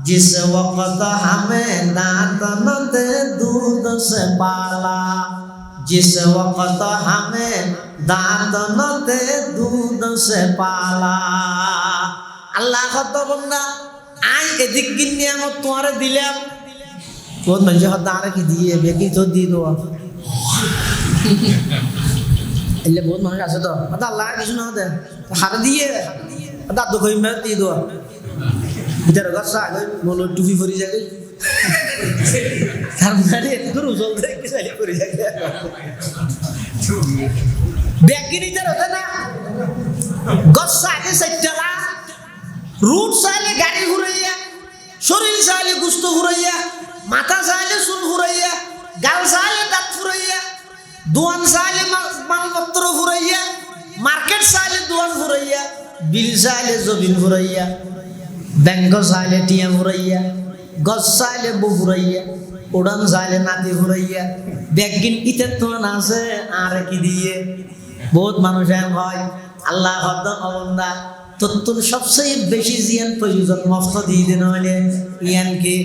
जिस वक्त हमें दांत न दे दूध से पाला, जिस वक्त हमें दांत न दे दूध से पाला। আল্লাহ কত বন্ধা আই এদিক গিন্নি আমার তোমারে দিলাম কোন মানুষ হত আরে কি দিয়ে বেকি তো দিয়ে দেওয়া এলে বহুত মানুষ আছে তো আল্লাহ কিছু না হতে হার দিয়ে দাদু কই মে দিয়ে দেওয়া ভিতরে গসা বলো টুপি পরি যাবে তার মানে গুরু জলদি কি চালি পরি যাবে বেকিনি তার হতে না গসা কে সচ্চলা রুট চাইলে গাড়ি ঘুরাইয়া, শরীর চাইলে গুস্ত ঘুরাইয়া, মাথা চাইলে চুল ঘুরাইয়া, গাল চাইলে দাঁত ফুরাইয়া, দোয়ান চাইলে মালপত্র ঘুরাইয়া, মার্কেট চাইলে দোয়ান ঘুরাইয়া, বিল চাইলে জবিন ঘুরাইয়া, ব্যাংক চাইলে টিয়া ঘুরাইয়া, গছ চাইলে বউ ঘুরাইয়া, উড়ান চাইলে নাতি ঘুরাইয়া, ব্যাগিন ইতে তো না আছে আর কি দিয়ে বহুত মানুষ হয় আল্লাহ হদ অবন্দা তোর সবচেয়ে বেশি জিয়ান প্রয়োজন মফত দিয়ে দিন হলে ইয়ানকে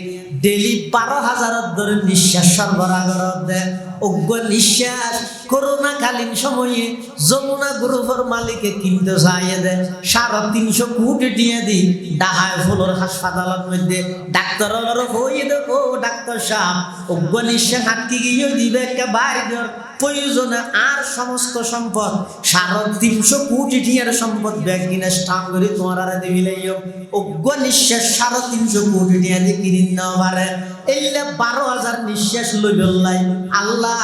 ডেলি 12,000 ধরে নিঃশ্বাস সরবরাহ করার দেন অজ্ঞ নিঃশ্বাস করোনাকালীন সময়ে যমুনা গ্রুপের মালিকে কিনতে চাইয়ে দেয় 350 কোটি দিয়ে দিই ডাহায় ফুলোর হাসপাতালের মধ্যে ডাক্তারের হয়ে দেখো ডাক্তার সাহেব অজ্ঞ নিঃশ্বাস হাঁটতে গিয়ে দিবে একটা বাইরের প্রয়োজনে আর সমস্ত সম্পদ 350 কোটি টিয়ার সম্পদ ব্যাগ কিনে স্টাম্প করে তোমার আর দিবিলেও অজ্ঞ নিঃশ্বাস 350 কোটি টিয়া দিয়ে কিনে নাও পারে এইলে 12,000 নিঃশ্বাস লইলাই আল্লাহ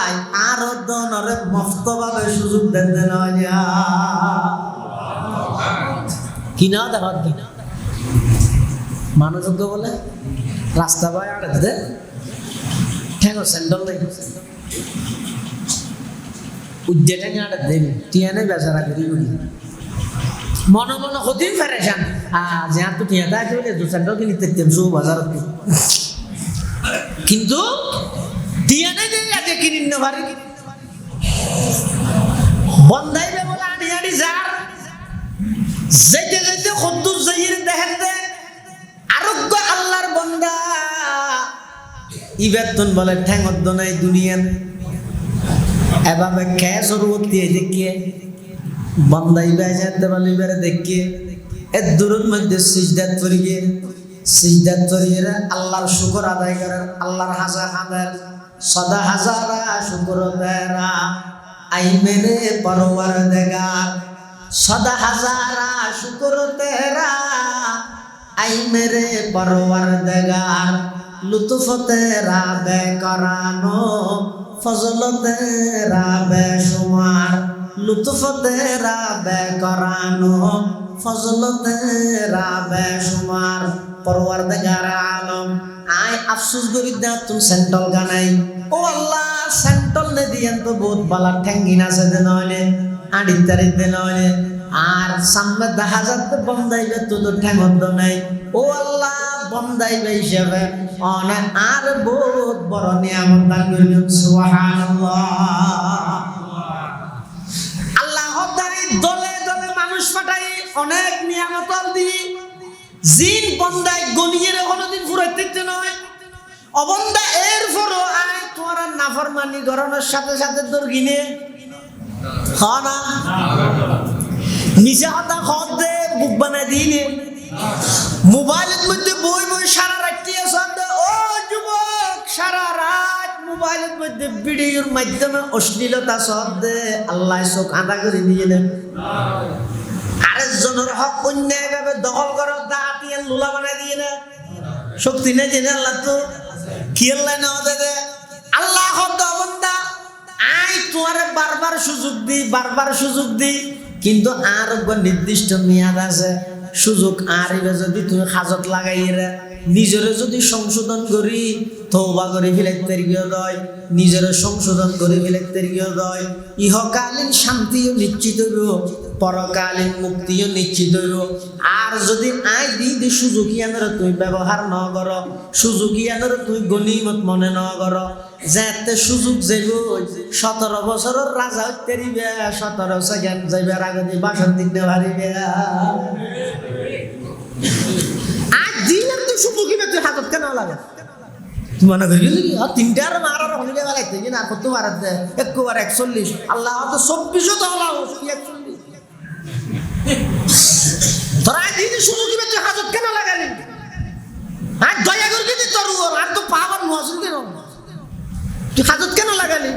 আর দনরে মফতভাবে সুযোগ দেন দেন কিনা দেখা কিনা মানুষজ্ঞ বলে রাস্তা পায় আর দে ঠেঙ্গো স্যান্ডল নেই উজ্জেটা নিয়ে আড়ে দেবে টিয়ানে বেচারা করি বলি মনে মনে হতেই ফেরেছান যে আর তো টিয়াটা আছে বলে 2 স্যান্ডল কিনে তেমসু বাজার কিন্তু টিয়ানে দিয়ে আগে কিনিন না পারি বন্ধাইবে বলে আড়ি আড়ি যার যেতে যেতে খদ্দুর জহির দেখেন দে আরোগ্য আল্লাহর বন্দা ইবেতন বলে ঠ্যাঙ্গদ্দ নাই দুনিয়ান এভাবে খেয়ে জরুরত দিয়ে দেখিয়ে বন্ধাইবে যেতে বলে এবারে দেখিয়ে এর দূরের মধ্যে সিজদাত করিয়ে আল্লাহর শুকর আদায় করেন আল্লাহর হাজার হাজার সদা হাজারা শুকর তেরা আই মেরে পরওয়ার দেগার সদা হাজারা শুকর তেরা আই মেরে পরওয়ার দেগার লুতুফ তেরা বেকরানো ফজল তেরা বেশুমার লুতুফ তেরা বেকরানো ফজল তেরা বেশুমার পরওয়ারদিগার আলম আয় আফসোস করি দা তুমি সেন্টল গানাই ও আল্লাহ সেন্টল নে দিয়েন তো বহুত বালা ঠ্যাঙ্গিন আছে দেন হইলে আড়ি তারি দেন হইলে আর সামনে 10,000 বন্দাইবে তো ঠ্যাঙ্গদ নাই ও আল্লাহ বন্দাইবে হিসাবে অনেক আর বহুত বড় নিয়ামত দান করিলেন সুবহানাল্লাহ আল্লাহ দাই দলে দলে মানুষ পাঠাই অনেক নিয়ামত দি জিন বন্দায় গনিয়ে কোনদিন ফুরাইতে নয় অবন্দা এর ফরো আয় তোমার নাফরমানি গরনের সাথে সাথে তোর গিনে খানা নিচে হাতা খদ দে বুক বানায় দিনে মোবাইলের মধ্যে বই বই সারা রাত্রি আছে ও যুবক সারা রাত মোবাইলের মধ্যে ভিডিওর মাধ্যমে অশ্লীলতা সব দে আল্লাহ চোখ আদা করে দিয়ে দেন আরেকজনের হক অন্যায়ভাবে দখল করার দাঁড়িয়ে লুলা বানায় দিয়ে না শক্তি নেই জেনে আল্লাহ তো কি আল্লাহ না দে আল্লাহ হদ বন্দা আই তোমারে বারবার সুযোগ দি কিন্তু আর নির্দিষ্ট মেয়াদ আছে সুযোগ আর যদি তুমি হাজত লাগাইয়ে নিজেরে যদি সংশোধন করি তওবা করে ফেলাইতে গিয়ে দয় নিজেরে সংশোধন করে ফেলাইতে গিয়ে দয় ইহকালীন শান্তিও নিশ্চিত হইব পরকালীন মুক্তিও নিশ্চিত হইব। আর যদি আই দি সুযোগ ইয়ানোর তুই ব্যবহার ন কর, সুযোগ ইয়ানোর তুই গনিমত মনে ন কর, যাতে সুযোগ যাইব 17 বছরের রাজা হইতে দিবে, 17 সেকেন্ড যাইবার আগে দি বাসন দিতে পারিবে। আজ দিনের তুই সুযোগ ইবে তুই হাতত কেন লাগে? তুই মনে করি 3টার মারার হলিডে বেলাইতে কিনা কত বার দে 41 আল্লাহ তো 24 তো হলা 41 তোরা দিদি শুধু কি তুই হাজত কেন লাগালি? আর দয়া করে দিদি তোর আর তো পাওয়ার মজুদ কেন তুই হাজত কেন লাগালি?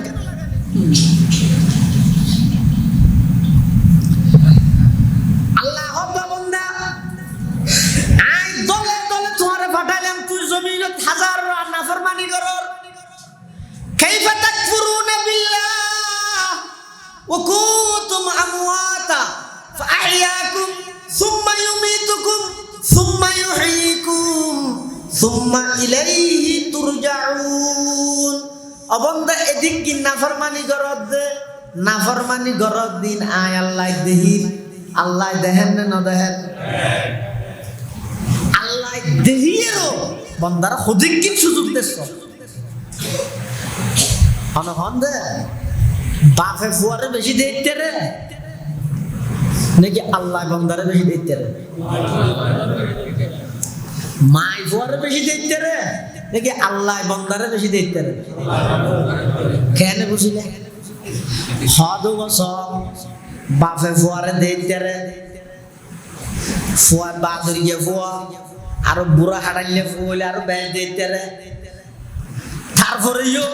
আল্লাহ বান্দা আই দলে দলে তোমারে পাঠাইলাম, তুই জমিনত হাজার নাফরমানি করর। কাইফা তাকফুরুনা বিল্লাহ ওয়া কুনতুম আমওয়াতা ফাআহইয়াকুম সুম্মা ইউমীতুকুম সুম্মা ইউহয়িকুম সুম্মা ইলাইহি তুরজাউন। অবন্দা এদিক কি নাফরমানি করর দে, নাফরমানি করর দিন আয় আল্লাহ দেহি, আল্লাহ দেখেন না দেখেন? আল্লাহ দেহিয়েরও বন্দার হদিক কি সুযোগ দেশ অনহন দে বাপে ফুয়ারে বেশি দেখতে রে নাকি আল্লাহ বন্দারে বেশি দেখতে রে? মাই ফুয়ারে বেশি দেখতে রে নাকি আল্লাহ বন্দারে বেশি দেখতে রে? কেন বুঝিলে? 100 বছর বাপে ফুয়ারে দেখতে রে, ফুয়া বাদরিয়ে ফুয়া আরো বুড়া হারাইলে ফুলে আরো ব্যাস দেখতে রে। তারপরেও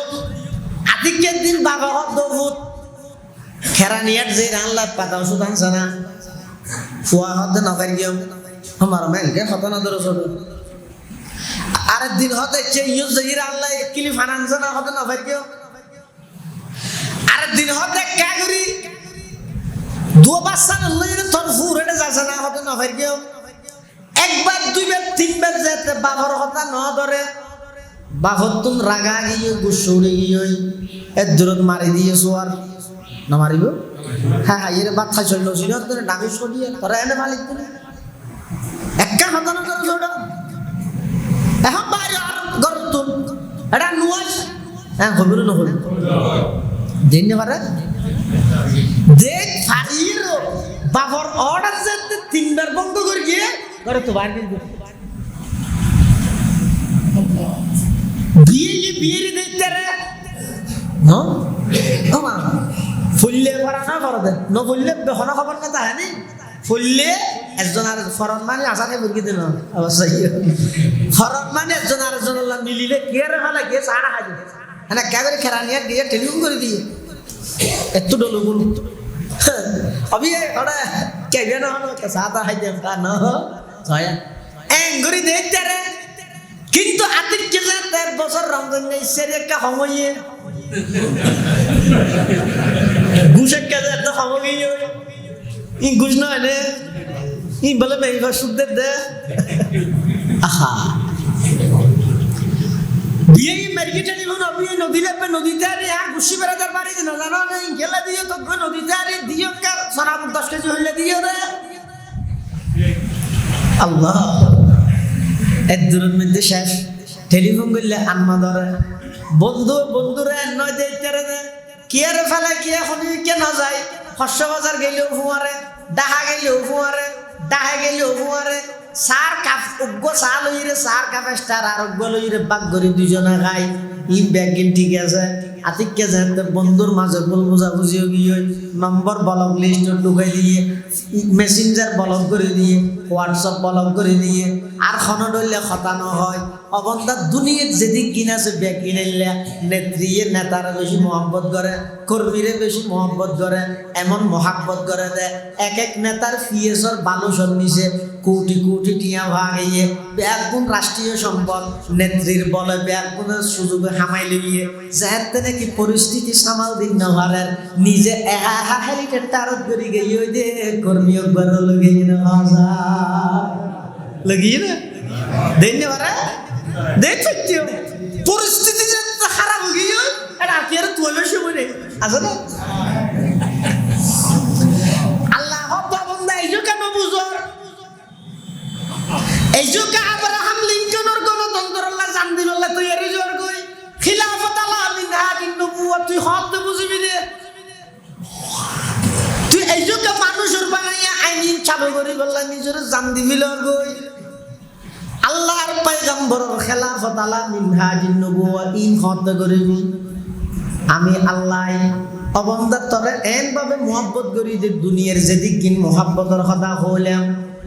আদিকের দিন বাবা হদ্দভূত খেরানিয়ার যে রান্নার পাতা ওষুধ আনছে না, ফুয়া হতে নফের গিয়ে আমার মেলকে হত না ধরো ছোট। আরেক দিন হতে চেয়ে যে রান্না কিলি ফানানছে না, হতে নফের গিয়ে আরেক দিন হতে ক্যাগুরি 2 বাচ্চা তোর ফুর হেঁটে যাচ্ছে না, হতে নফের গিয়ে একবার 2 বার 3 বার যেতে বাবার হতা ন ধরে, বাহর তুম রাগা গিয়ে গুসুড়ে গিয়ে এর দূরত মারি দিয়েছো আর না মারিব? হ্যাঁ হ্যাঁ এর বাচ্চা চললো ছিল তোর ডাকি সরিয়ে তোরা এনে মালিক দিলে একটা হতানো করে ছোট এখন বাইরে আর গর তুল এটা নুয়াজ হ্যাঁ হবির না হল দিন পারে দেখ ফারির বাবার অর্ডার যেতে 3 বার বন্ধ করে গিয়ে করে তো বাইরে বিয়ে দেখতে রে no আমা ফুললে পড়ানা করবে ন ফুললে বেহনা খবর কথা হয়নি ফুললে একজন আর ফরন মানে আসানে বুঝি দিল অবশ্যই ফরন মানে একজন আর একজন মিলিলে কে রে ভালো কে সারা হাজি না ক্যাবের খেরানিয়া দিয়ে টেলিফোন করে দিয়ে এত ডলো বল अभी ওরা কেবে না হলো সাদা হাজি না ছয় এঙ্গুরি দেখতে রে কিন্তু আতিককে যে 1 বছর রমজান গেছে একটা সময়ে ঘুষের কাজে একটা সময় ই ঘুষ নয় রে ই বলে মেয়ে সুদের দে আহা বিয়ে মেরিকেটে নিবন বিয়ে নদী লেপে নদীতে আরে আর ঘুষি বেড়াদার বাড়ি না জানো না গেলে দিয়ে তো নদীতে আরে দিও কার সোনা 10 কেজি হইলে দিও রে আল্লাহ এক দূরের মধ্যে শেষ টেলিফোন করলে আম্মা ধরে বন্ধুরা নয় দেখতে রে কি আর ফেলা কি এখন কে না যায় হর্ষ বাজার গেলেও ফুয়ারে ডাহা গেলেও ফুয়ারে ডাহা গেলেও ফুয়ারে সার কাপ উগ্র চা লই রে সার কাপ স্টার আর উগ্র লই রে বাগ করে দুজনা খাই ই ব্যাগিন ঠিক আছে আতিককে যেতে বন্ধুর মাঝে বল বুঝাবুঝিও গিয়ে নম্বর ব্লক লিস্ট ঢুকাই দিয়ে মেসেঞ্জার ব্লক করে দিয়ে হোয়াটসঅ্যাপ ব্লক করে দিয়ে আর খনো ডলে খতানো হয় অবন্ধা দুনিয়ার যেদিক কিনাছে ব্যাগ কিনাইলে নেত্রীয়ে নেতারা বেশি মহব্বত করে কর্মীরে বেশি মহব্বত করে এমন মহাব্বত করে দেয় এক নেতার পিএসর বালুসর নিচে কোটি কোটি টিয়া ভাগিয়ে ব্যাগ গুণ রাষ্ট্রীয় সম্পদ নেত্রীর বলে ব্যাগ গুণের সুযোগে হামাই লিয়ে যাতে নাকি পরিস্থিতি সামাল দিন না পারেন নিজে এহা হেলিকপ্টার করে গিয়ে ওই যে কর্মী একবার লাগিয়ে না ভাষা লাগিয়ে না দেন না পারে দেখছো পরিস্থিতি যে খারাপ হয়ে গিয়ে এটা কি আর তোলে সময় নেই আছে না আল্লাহ সাধু করি বললা নিজের জান দিবিল গই আল্লাহর পয়গম্বরের খেলাফত আলা মিনহাজিন নবুওয়া ইন হত করিবি আমি আল্লাহ অবন্দা তরে এন ভাবে মোহাব্বত করি যে দুনিয়ার যেদিক কিন মোহাব্বতর কথা হইলাম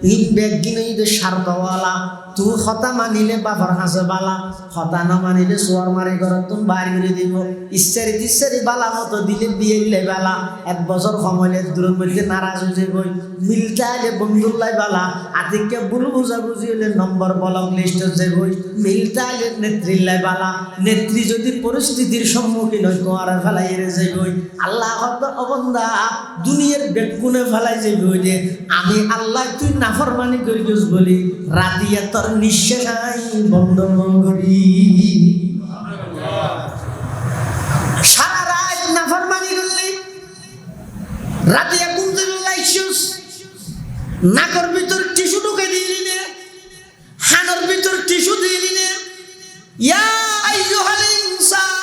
ইন বেগিন ঈদ শারদওয়ালা তুই কথা মানিলে বাবার হাসে বালা কথা না মানিলে সোয়ার মারি ঘর তুমি বাড়ি করে দিব ইচ্ছারি বালা মতো দিলে বিয়েলে বালা 1 বছর সময়ের দূরের মধ্যে নারাজ হয়ে যাবই মিলতে আইলে বন্ধুল্লাই বালা আদিকে ভুল বুঝাবুঝি হলে নম্বর ব্লক লিস্ট যাবই মিলতে আইলে নেত্রীল্লাই বালা নেত্রী যদি পরিস্থিতির সম্মুখীন হয় কোয়ারে ফেলাই যাবই আল্লাহ অবন্দা দুনিয়ার বেকুনে ফেলাই যাবই যে আমি আল্লাহ তুই নাফরমানি করিস বলি রাতিয়া তোর নিঃশ্বাস বন্ধ করি সারা রাত নাফরমানি করলি রাতিয়া কুমজুল্লাইছুস নাকর ভিতর টিস্যু ঢুকে দিলি নে হানর ভিতর টিস্যু দিলি নে ইয়া আইয়ুহাল ইনসান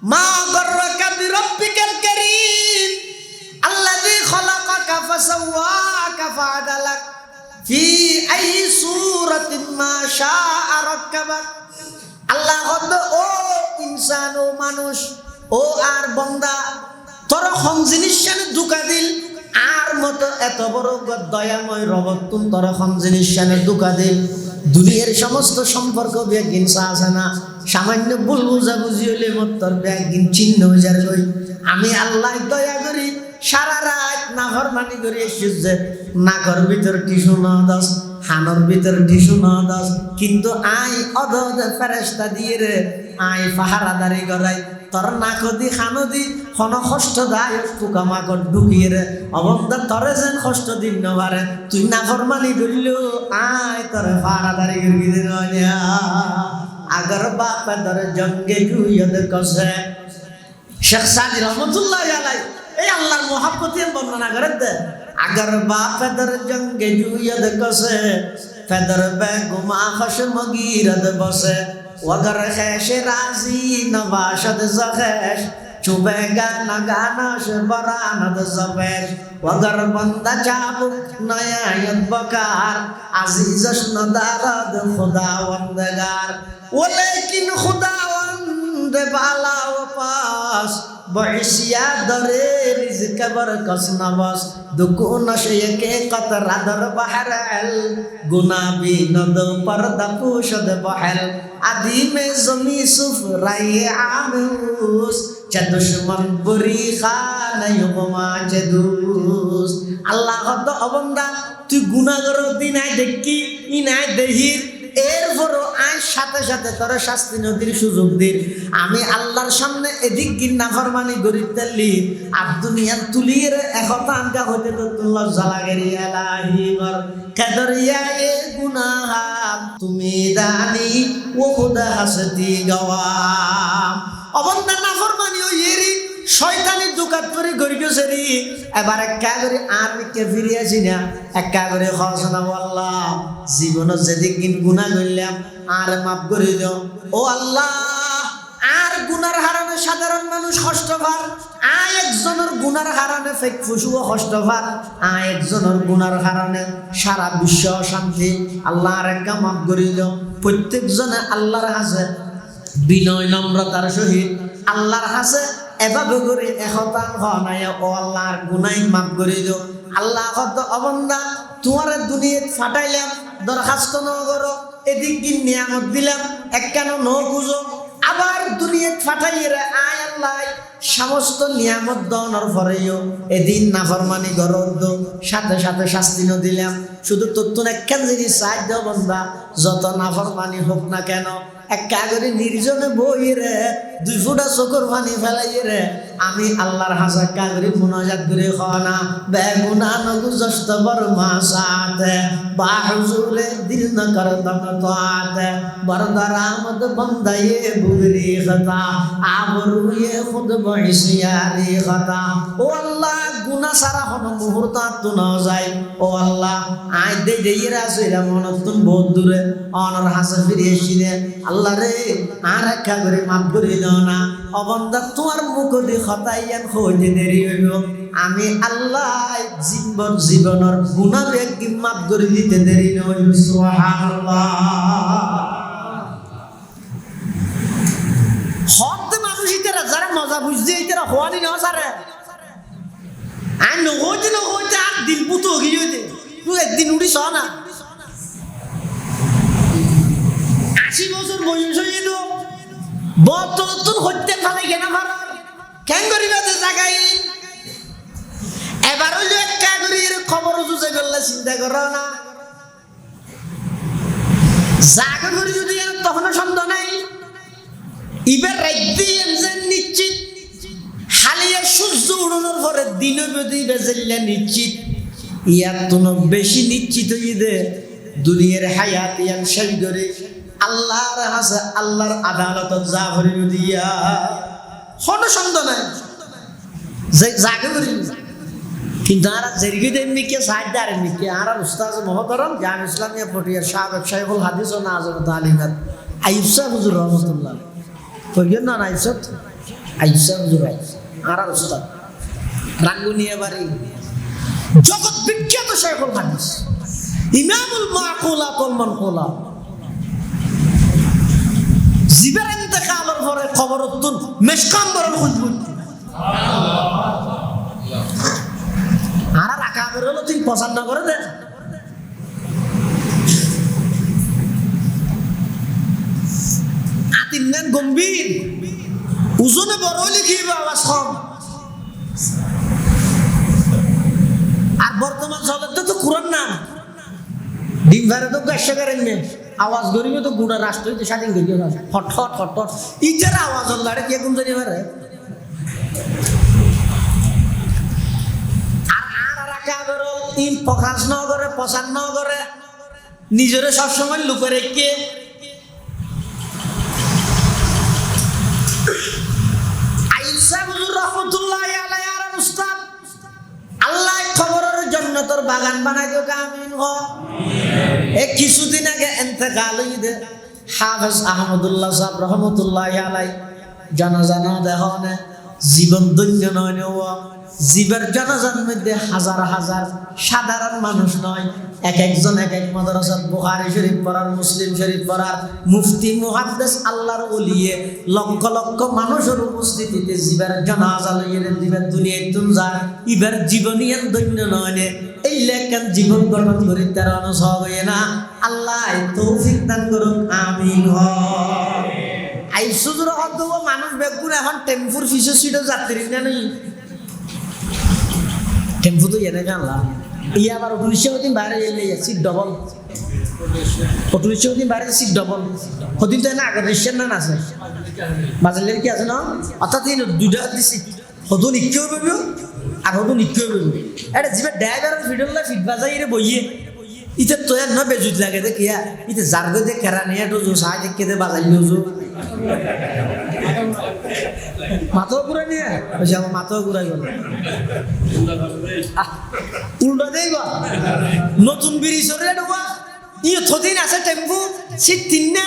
মা গররাকা বিরাব্বিকাল কারীম আল্লাযী খালাকাকা ফাসাওয়াকা ফাআদালাক ফি আই সূরাতিন মা শাআ রাক্কাবাক আল্লাহ ও ইনসান ও মানুষ ও আর বান্দা তোর কোন জিনিস সামনে ধোঁকা দিল আর মতো এত বড় দয়াময় রব তুমি তোর কোন জিনিস সামনে ধোঁকা দিল দুনিয়ার সমস্ত সম্পর্ক বেগিন আছে না সামান্য ভুল বুঝাবুঝি হলে মত তোর বেগিন চিহ্ন হয়ে যাবে আমি আল্লাহ দয়া করি সারা রাত নাফরমানি করে এসেছিস যে নাকর ভিতর টিস্যু না দাস হানর ভিতর টিস্যু না দাস কিন্তু আই অদদ ফেরেশতা দিয়ে রে আই পাহারাদারি করাই তোর নাকদি খানদি হন কষ্ট দায় পোকামাকড় ঢুকিয়ে রে অবন্দা তরে যেন কষ্ট দিন নবারে তুই নাফরমানি করিল আই তোর পাহারাদারি করি দিন আগর বাপে তোর জঙ্গে জুইয়দ কসে শেখ সাদি রহমতুল্লাহ আলাই এই আল্লাহর মোহাব্বতের বর্ণনা করে দে আগর বাপের জঙ্গে জুইয়দ কসে ফেদর বেগুমা খস মগিরদ বসে ওগর খেশ রাজি নবাশদ জখেশ চুবে গানা গানাশ বরানদ জবেশ ওগর বন্দা চাবুক নয়ায়ত বকার আজিজশ নদারদ খুদাওন্দগার ওলেকিন খুদাওন্দ বালা ওপাস বহিসিয়া দরে রিজক বরকস নবস দুকুন শেকে কতরা দর বহরল গুনাবি নদ পর্দা পুশদ বহল আদি মে জমি সুফ রাই আমুস চদুশমন বুরি খানা ইউমা চদুস আল্লাহ হদ অবন্দা তুই গুনাহগার দিন আই দেখি ইনাই দেহির এরপরও আজ সাথে সাথে তোর শাস্তি নদীর সুযোগ দিন আমি আল্লাহর সামনে এদিক গিন্না ফরমানি গরিব তেলি আর দুনিয়ার তুলিয়ে একতা আনকা হইতে তো লজ্জা লাগে রে এলাহি গর কাদরিয়া এ গুনাহা তুমি দানি ও খুদা হাসতি গওয়াম অবন্দা না ফরমানি ও এরি শয়তানি দুকাত করে গরি গেছেরি এবার একা করে আর কে ফিরিয়াছি না একা করে খসনা আল্লাহ জীবন যেদিক দিন গুনাহ করলাম আর মাফ করে দাও ও আল্লাহ আর গুনার হারানে সাধারণ মানুষ কষ্ট পায় আয় একজনের গুনার হারানে ফেক ফুসুও কষ্ট পায় আয় একজনের গুনার হারানে সারা বিশ্ব শান্তি আল্লাহর একা মাফ করে দাও প্রত্যেকজনে আল্লাহর কাছে বিনয় নম্রতার সহিত আল্লাহর কাছে এভাবে করে একতান হয় ও আল্লাহর গুনাহ মাফ করে দিও আল্লাহ কত অবন্দা তোমার দুনিয়াত ফাটাইলাম দরখাস্ত ন করো এদিক দিন নিয়ামত দিলাম এক কেন ন বুঝো আবার দুনিয়াত ফাটাইয়ে রে আয় আল্লাহ সমস্ত নিয়ামত দনের পরেও এদিন নাফরমানি গরদ সাথে সাথে শাস্তি ন দিলাম শুধু তোর একখান জিনিস চাই দাও বন্দা যত নাফরমানি হোক না কেন একা করে নির্জনে বই রে 2 ফুটা চোখের পানি ফেলাই রে আমি আল্লাহর হাসা কাগরি মুনাজাত করে খানা বেগুনা নগুজস্ত বরমা সাথে বা হুজুরে দিল ন কর দম তাতে বরদার আমদ বন্দায়ে বুগরি খতা আবরুয়ে খুদ বহিসিয়ারি খতা ও আল্লাহ গুনাহ সারা হন মুহূর্ত তো না যায় ও আল্লাহ আই দে দেইরা সইরা মনতুন বহুত দূরে অনর হাসা ফিরে এসিনে আল্লাহ রে আর একা করে মাফ করে দাও না অবন্দা তোমার মুখ দি খতাইয়ান হইতে দেরি হইব আমি আল্লাহ জীবনের গুনাহ একদিন মাফ করে দিতে দেরি নয়। সুবহানাল্লাহ। হদ মানুষ ইতারা যারা মজা বুঝছে ইতারা হওয়ানি না সারে আর নহইতে আর দিল পুতো গিয়ে তুই একদিন উড়িস না 80 বছর বয়স হয়ে গেল বর্তমান হত্যা ফেলে কেনা ভাড়া কেন করিবা জায়গায় এবার হইলো একটা করি খবর জুজে করলে চিন্তা করো না জায়গা করি যদি তখনও সন্দেহ নাই এবার রাইতে নিশ্চিত হালিয়া সূর্য উড়ানোর পরে দিনও যদি বেজেল্লা নিশ্চিত ইয়ার তুনো বেশি নিশ্চিত হয়ে দে দুনিয়ার হায়াত ইয়ান শেষ করে আল্লাহর হাসে আল্লাহর আদালত যা ভরে দিয়া কোনো সন্দেহ নাই জাগে করি কিন্তু আর জেরগি দেননি কে সাইড দাঁড়েননি কে আর উস্তাদ মহতরম জাম ইসলামিয়া পটিয়ার সাবেক শাইখুল হাদিস ও নাজম তালিমাত আইয়ুব সাহেব হুজুর রহমাতুল্লাহ কইবেন না আইয়ুব সাহেব হুজুর আর উস্তাদ রাঙ্গুনিয়া বাড়ি জগৎ বিখ্যাত শাইখুল হাদিস ইমামুল মাকুলাত ওয়াল মানকুলাত জিবের ইন্তেকালের পরে খবর উত্তর মেশকাম্বরের খুঁজবুন আর রাখা বেরোলো তুই পছন্দ করে দেন আতিন নেন গম্ভীর ওজনে বড় লিখিব আওয়াজ কম আর বর্তমান জগতে তো কোরআন না ডিম ভারে তো গাছ করেন না আওয়াজ গরিবে তো গুড়া রাষ্ট্র হইতে স্বাধীন করিও না হট হট হট হট ইজারা আওয়াজ হল কে কোন জানি পারে প্রকাশ ন করে প্রচার ন করে নিজের সবসময় লুপে রেখে আল্লাহ খবরের জন্য তোর বাগান বানাই দিও আমিন হ এক কিছুদিন আগে ইন্তেকাল হইছে হাফেজ আহমদুল্লাহ সাহেব রহমতুল্লাহ আলাই জানাজা না দেখনে জীবন ধন্য নয় জীবের জানাজার মধ্যে হাজার হাজার সাধারণ মানুষ নয় এক একজন এক এক মাদ্রাসার বুখারী শরীফ পড়ার মুসলিম শরীফ পড়ার মুফতি মুহাদ্দিস আল্লাহর ওলিয়ে লক্ষ লক্ষ মানুষের উপস্থিতিতে জীবের জানাজা লইয়ে দিবেন দুনিয়ায় তুম যায় ইবার জীবনীয় দৈন্য নয় এই লেখান জীবন গঠন করি তার অনুসব হয়ে না আল্লাহ তৌফিক দান করুন আমিন আইসুজুর হত মানুষ বেগুন এখন টেম্পুর ফিসে সিটও যাত্রী না নেই টেম্পু তো এনে জানলাম ইয়ে আবার 19 দিন বাইরে এলে সিট ডবল 19 দিন বাইরে সিট ডবল হদিন তো না আগের রিক্সার না আছে বাজারের কি আছে না অর্থাৎ দুইটা দিছি হদু নিকেও পাবি আর হদু নিকেও পাবি এটা জিবে ড্রাইভারের ফিডল্লা ফিট বাজাই রে বইয়ে ইতে তো না বেজুত লাগে দে কিয়া ইতে জারগো দে কেরা নিয়ে তো সাই দেখকে দে বাজাই নিও মাথাও ঘুরাই নিয়ে আমার মাথাও ঘুরাই গেল উল্টা দেই গা নতুন ব্রিজ রে ডবা ইয়ে থদিন আছে টেম্পু সিট তিন না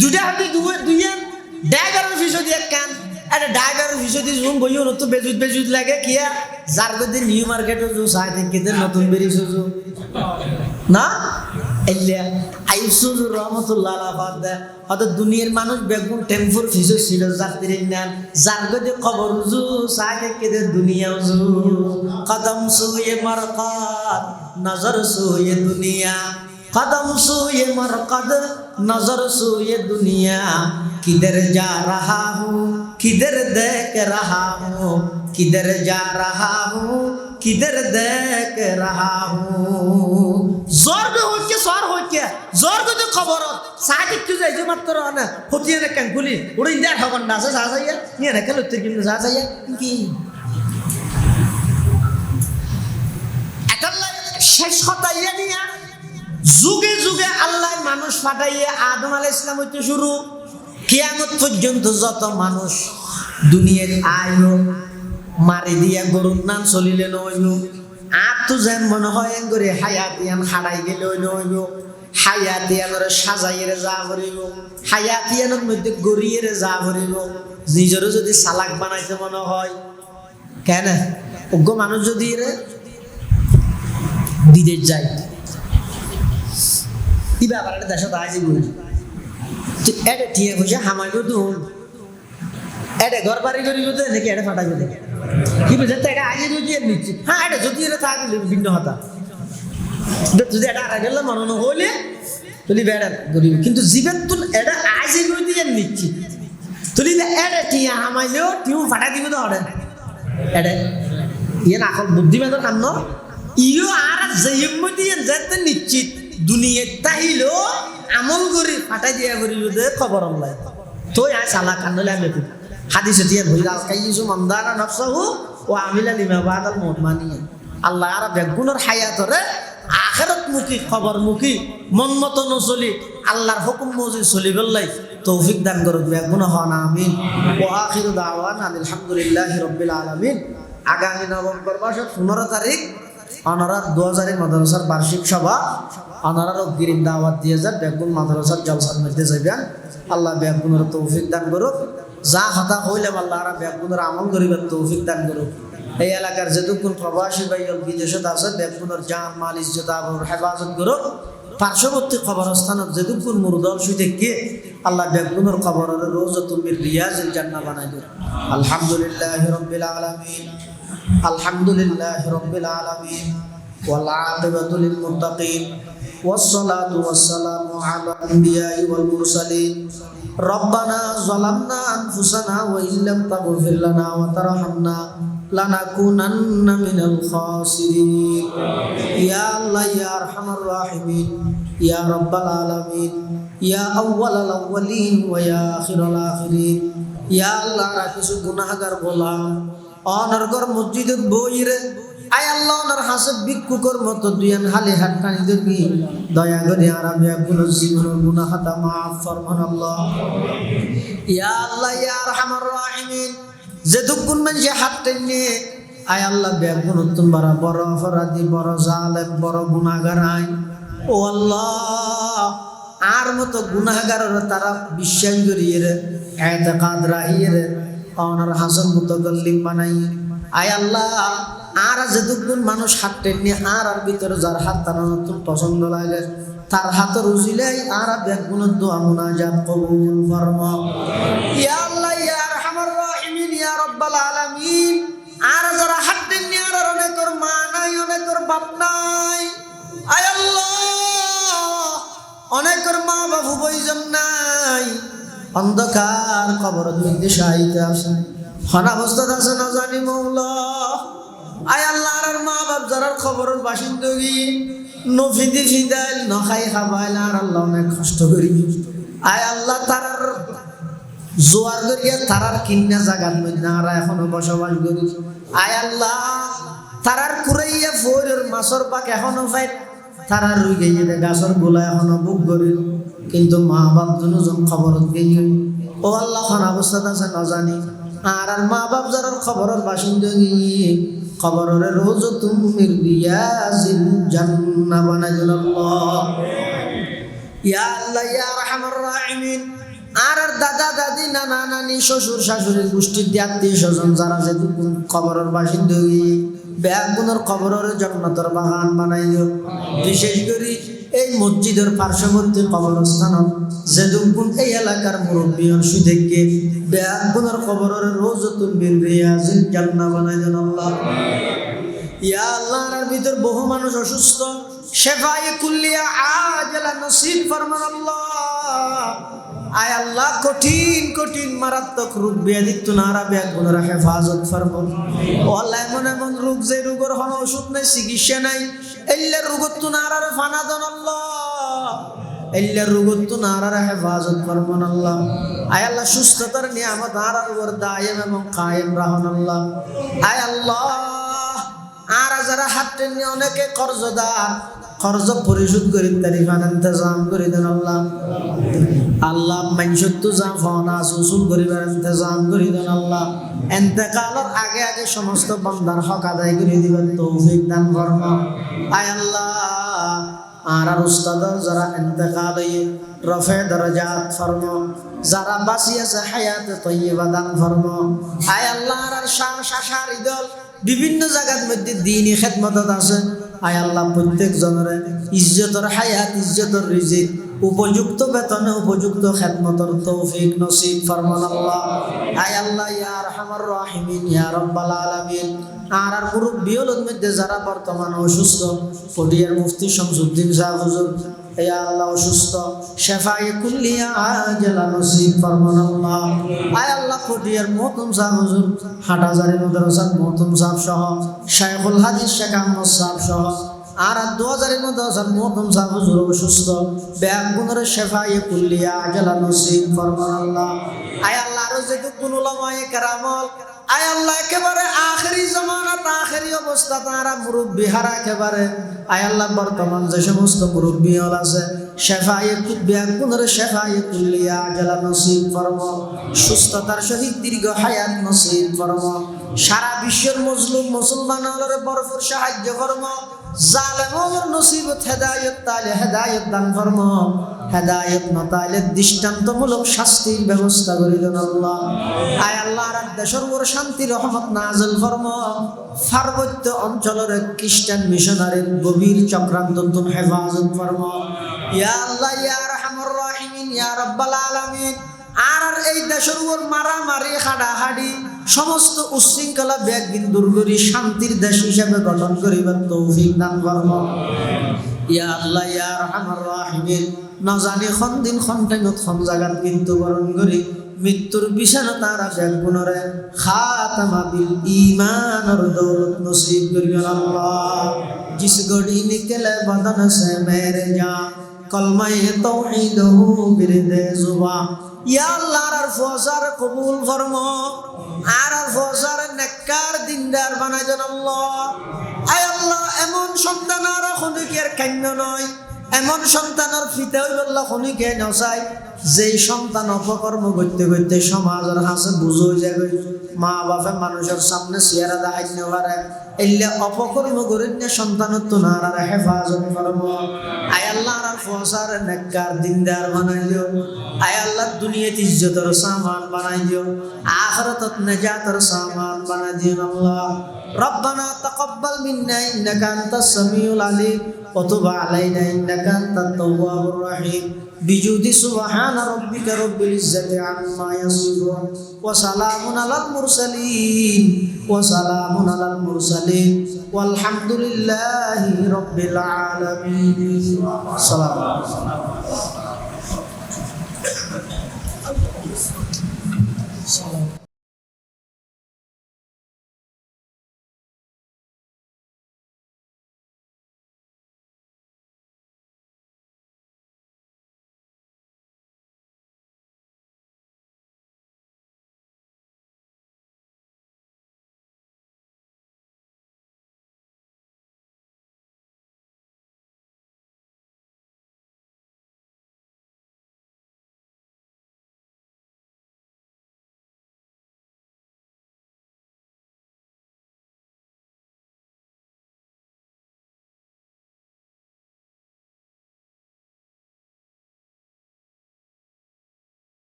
দুটা হাতে দুইয়া ড্রাইভারের ফিসো দিয়ে কান আরে ড্রাইভারের ফিসো দিয়ে জুম বইও তো বেজুত লাগে কিয়া জারগো দে নিউ মার্কেটে জু সাই দেখকে দে নতুন ব্রিজ জু না এলিয়া আইসুজ রহমতুল্লাহ আলাইহি হয়তো দুনিয়ার মানুষ বেগুন টেম্পুর ফিসো ছিল যাত্রী নেন যার গদি খবর জু সাকে কেদে দুনিয়া জু কদম সুয়ে মারকাত নজর সুয়ে দুনিয়া কদম সুয়ে মারকাত নজর সুয়ে দুনিয়া কিধর যা রহা হুঁ কিধর দেখ রহা হুঁ কিধর যা রহা হুঁ কিধর দেখ রহা হুঁ জর্গ হচ্ছে সর হচ্ছে জর্গ তো খবর সাদিক তুই যাই মাত্র না হতিয়ে না কাঙ্কুলি ওরে ইন্ডিয়া খবর না আছে যা যাইয়া নিয়ে না খেলো তুই কিন্তু যা যাইয়া কি একাল্লা শেষ কথা ইয়া নিয়া যুগে যুগে আল্লাহ মানুষ পাঠাইয়া আদম আলাইহিস সালাম হইতে শুরু কিয়ামত পর্যন্ত যত মানুষ দুনিয়ার আইলো মারি দিয়া গরুর নাম চলিলে নইল আর তো যেন মনে হয় করে হায়াতিয়ান হারাই গেলে হইল হায়াতিয়ানের সাজাইয়ের যা ভরিব হায়াতিয়ানের মধ্যে গড়িয়ে যা ভরিব নিজেরও যদি সালাক বানাইতে মনে হয় কেন অজ্ঞ মানুষ যদি রে বিদেশ যায় কি ব্যাপার এটা দেশে আসি বলি এটা ঠিক পয়সা হামাই দুন এটা ঘর বাড়ি করি যদি নাকি এটা ফাটাই দেয় কি বুঝে এটা আগে যদি নিচ্ছি হ্যাঁ এটা যদি এটা থাকলে ভিন্ন হতা যদি এটা আর গেলে মনে হলে তুলি বেড়া করিব কিন্তু জীবের তুল এটা আজে করে দিয়ে নিচ্ছি তুলি এটা টিয়া হামাইলেও টিউ ফাটাই দিব তো হরে এটা ইয়ে না বুদ্ধিমানের কান্ন ইও আর জয়ম্ম দিয়ে যেতে নিশ্চিত দুনিয়ার তাইলো আমল করি ফাটাই দিয়া করিব দে খবর অনলাই তো আয় সালা কান্নলে আমি হাদিসে দিয়ে ভইরা কাইয়ুসু মামদানা নফসাহু ওয়া আমিলা লিমা বাদাল মউত মানিয়া আল্লাহ আর বেগুনের হায়াতরে আখিরাত মুখী খবর মুখী মন মতো নচলি আল্লাহর হুকুম মজি চলি গলাই তৌফিক দান করুক বেগুন হন আমিন ওয়া আখিরু দাওয়ানা আলহামদুলিল্লাহি রাব্বিল আলামিন আগামী নভেম্বর মাসের 15 তারিখ অনারার 2000 মাদ্রাসার বার্ষিক সভা অনারার অগ্রিম দাওয়াত দিয়ে যান বেগুন মাদ্রাসার জলসার মধ্যে যাবেন আল্লাহ বেগুনের তৌফিক দান করুক যা কথা হইলে আল্লাহ আর বেগুনের আমল করিবার তৌফিক দান করুক এই এলাকার যেটুকুন প্রবাসী ভাইয়ল বিদেশত আছে বেগুনের জান মাল ইজ্জত আবরুর হেফাজত করুক পার্শ্ববর্তী কবরস্থানত যেটুকুন মুরদল শুইতে কে আল্লাহ বেগুনের কবরের রওজাতুল মির রিয়াজিল জান্নাহ বানাই দেন আলহামদুলিল্লাহি রাব্বিল আলামিন আলহামদুলিল্লাহি রাব্বিল আলামিন ওয়াল আকিবাতু লিল মুত্তাকিন والصلاة والسلام على الأنبياء والمرسلين ربنا ظلمنا أنفسنا وإن لم تغفر لنا وترحمنا لنكونن من الخاسرين يا الله يا أرحم الراحمين يا رب العالمين يا أول الأولين ويا آخر الآخرين يا الله রাখিস গুনাহগার গোলাম অনর্গর মসজিদত বইরে আয় আল্লাহ ওনার হাসে ভিক্ষুকর মতো দুইয়ান হালে হাত টানি দেখবি দয়া করে আরামে একগুলো জীবনের গুনাহ খাতা মাফ ফরমান আল্লাহ ইয়া আল্লাহ ইয়া আরহামার রাহিমিন যে দুগুণ মানুষে হাত টেনে আয় আল্লাহ বেগুন তোমরা বড় অপরাধী বড় জালেম বড় গুনাহগার আই ও আল্লাহ আর মতো গুনাহগাররা তারা বিশ্বাস করিয়ে রে ইতিকাদ রাহিয়ে রে ওনার হাসন মুতাকাল্লিম বানাই আয় আল্লাহ আর যেটুকুন মানুষ হাত টেনে আর ভিতরে যার হাত টানানো পছন্দ লাগে তার হাতের উজিলে আর বেগুনের দোয়া মুনাজাত কবুল ফরমা ইয়া আল্লাহ ইয়া আরহামার রাহিমিন ইয়া রাব্বাল আলামিন আর যারা হাত টেনে আর অনেকের মা নাই অনেকের বাপ নাই আয় আল্লাহ অনেকের মা বাবু বইজন নাই অন্ধকার কবরের মধ্যে শায়িত আছে খানা অবস্থাতে আছে না জানি মওলা আয় আল্লাহর আর মা বাপ যারা খবরের বাসিন্দগি নফিদি ফিদাইল নখাই খাবাইল আর আল্লাহ অনেক কষ্ট করি আয় আল্লাহ তারার জোয়ার করিয়া তারার কিন্না জাগার মধ্যে আর এখনো বসবাস করি আয় আল্লাহ তারার কুরাইয়া ফোরের মাছর পাক এখনো ফাইট তারার রুই গিয়ে গাছর গোলা এখনো বুক করি কিন্তু মা বাপ দুজন খবরত গিয়ে ও আল্লাহ খান অবস্থাতে আছে না জানি আর মা বাপ যারা খবরের বাসিন্দগি খবরের রওজাতুম মির রিয়াজিল জান্নাহ বানাই দেন আল্লাহ ইয়া আল্লাহ ইয়া আরহামার রাহিমিন আর দাদা দাদি নানা নানি শ্বশুর শাশুড়ির গোষ্ঠীর আত্মীয় স্বজন যারা যেটুকু খবরের বাসিন্দগি বেগুনের খবরের জান্নাতের বাগান বানাই দিও বিশেষ করে এই মসজিদের পার্শ্ববর্তী কবরস্থান যেটুকু এই এলাকার মুরব্বী অংশী থেকে বেগুনের খবরের রওজাতুল মির রিয়াজিল জান্নাহ বানাই দেন আল্লাহ ইয়া আল্লাহ আর ভিতর বহু মানুষ অসুস্থ শেফায়ে কুল্লিয়া আজলা নসিব ফরমান আল্লাহ আয় আল্লাহ কঠিন কঠিন মারাত্মক রোগ ব্যাধি তুনারা বেগুনের হেফাজত ফরমান ও আল্লাহ এমন এমন রোগ যে রোগের কোনো ওষুধ নাই চিকিৎসা নাই এল্লার রোগত তুনারার ফানা দেন আল্লাহ এল্লার রোগত তুনারার হেফাজত ফরমান আল্লাহ আয় আল্লাহ সুস্থতার নিয়ামত আর উপর দায়েম এবং কায়েম রাখুন আল্লাহ আয় আল্লাহ আর যারা হাত টেনে অনেকে কর্জদার কর্জ পরিশোধ করি তারিফান ইন্তজাম করে দেন আল্লাহ আল্লাহ মাইনসত্তু যা ফনা সুসুল করিবার ইন্তজাম করে দেন আল্লাহ ইন্তেকালের আগে আগে সমস্ত বান্দার হক আদায় করে দিবেন তৌফিক দান ফরমা আয় আল্লাহ আর উস্তাদর যারা ইন্তেকাল হয়ে রফে দরজাত ফরমা যারা বাঁচি আছে হায়াতে তৈয়বা দান ফরমা আয় আল্লাহ আর শাশার ইদল বিভিন্ন জায়গার মধ্যে দ্বীনি খেদমতত আছে আয় আল্লাহ প্রত্যেক জনের ইজ্জতর হায়াত ইজ্জতর রিজিক উপযুক্ত বেতনে উপযুক্ত খেদমতর তৌফিক নসিব ফরমান আল্লাহ আয় আল্লাহ ইয়া আরহামার রাহিমিন ইয়া রাব্বাল আলামিন আর মুরব্বিয়দের মধ্যে যারা বর্তমান অসুস্থ পটিয়ার মুফতি শামসুদ্দিন সাহেব হুজুর ইয়া আল্লাহ অসুস্থ শেফায়ে কুল্লিয়া আজলা নসিব ফরমান আল্লাহ আয় আল্লাহ পটিয়ার মহতম সাহেব হুজুর হাটাজারি মাদ্রাসার মহতম সাহেব সহ শাইখুল হাদিস শেখ আহমদ সাহেব সহ আর 2000 মাদ্রাসার মহতম সাহেব হুজুর অসুস্থ ব্যাগুনের শেফায়ে কুল্লিয়া আজলা নসিব ফরমান আল্লাহ আয় আল্লাহ আর যেহেতু কোন উলামায়ে কেরামল আয় আল্লাহ একেবারে আখেরি জামানাত আখেরি অবস্থা তারা মুরব্বি হারা একেবারে আয় আল্লাহ বর্তমান যে সমস্ত মুরব্বি হল আছে শেফায়ে কুব্বিয়াকুনের শেফায়ে কুল্লিয়া আজলা নসিব ফরমা সুস্থতার সহিত দীর্ঘ হায়াত নসিব ফরমা সারা বিশ্বের মজলুম মুসলমানদের ভরপুর সাহায্য ফরমা জালেমদের নসিবত হেদায়েত তালে হেদায়েত দান ফরমা হেদায়েত না তাইলে দৃষ্টান্তমূলক শাস্তির ব্যবস্থা করিলেন আল্লাহ আয় আল্লাহ আর দেশের উপর শান্তি রহমত নাযিল ফরমা পার্বত্য অঞ্চলের খ্রিস্টান মিশনারির গভীর চক্রান্ত তুমি হেফাজত ফরমা ইয়া আল্লাহ ইয়া আরহামার রাহিমিন ইয়া রাব্বাল আলামিন আর এই দেশের উপর মারামারি হাডাহাডি সমস্ত উশৃঙ্খলা ব্যাগিন দূর করি শান্তির দেশ হিসেবে গঠন করিবার তৌফিক দান ফরমা ইয়া আল্লাহ ইয়া আরহামার রাহিমিন না জানি খন দিন খন টাইমত খন জায়গার কিন্তু বরণ করি মৃত্যুর বিছানা তারা ব্যাগুনরে খাতামা বিল ঈমানর দৌলত নসিব করিও আল্লাহ জিস গড়ি নিকলে বদন সে মেরে যা কলমায়ে তাওহীদ হু বিরদে জুবা ইয়া আল্লাহ আর ফসার কবুল ফরমা আর ফসার নেককার দিনদার বানাই দেন আল্লাহ আয় আল্লাহ এমন সন্তান আর খনিকের কান্য নয় এমন সন্তানের ফিতে হইবল্লা খনিকে নসাই যেই সন্তান অপকর্ম করতে করতে সমাজের হাসে বুঝো যাবে মা বাপে মানুষের সামনে চেহারা দেখাইতে পারে এলে অপকর্ম করেন না সন্তানের তো না আর হেফাজত করবো আয় আল্লাহ আর ফসার নেককার দিনদার বানাই দিও আয় আল্লাহ দুনিয়াতে ইজ্জতের সামান বানাই দিও আখিরাতত নাজাতের সামান বানাই দিও আল্লাহ ربنا تقبل منا إنك أنت السميع العليم وتب علينا إنك أنت التواب الرحيم بجود سبحان ربك رب العزة عما يصفون وسلام على المرسلين والحمد لله رب العالمين.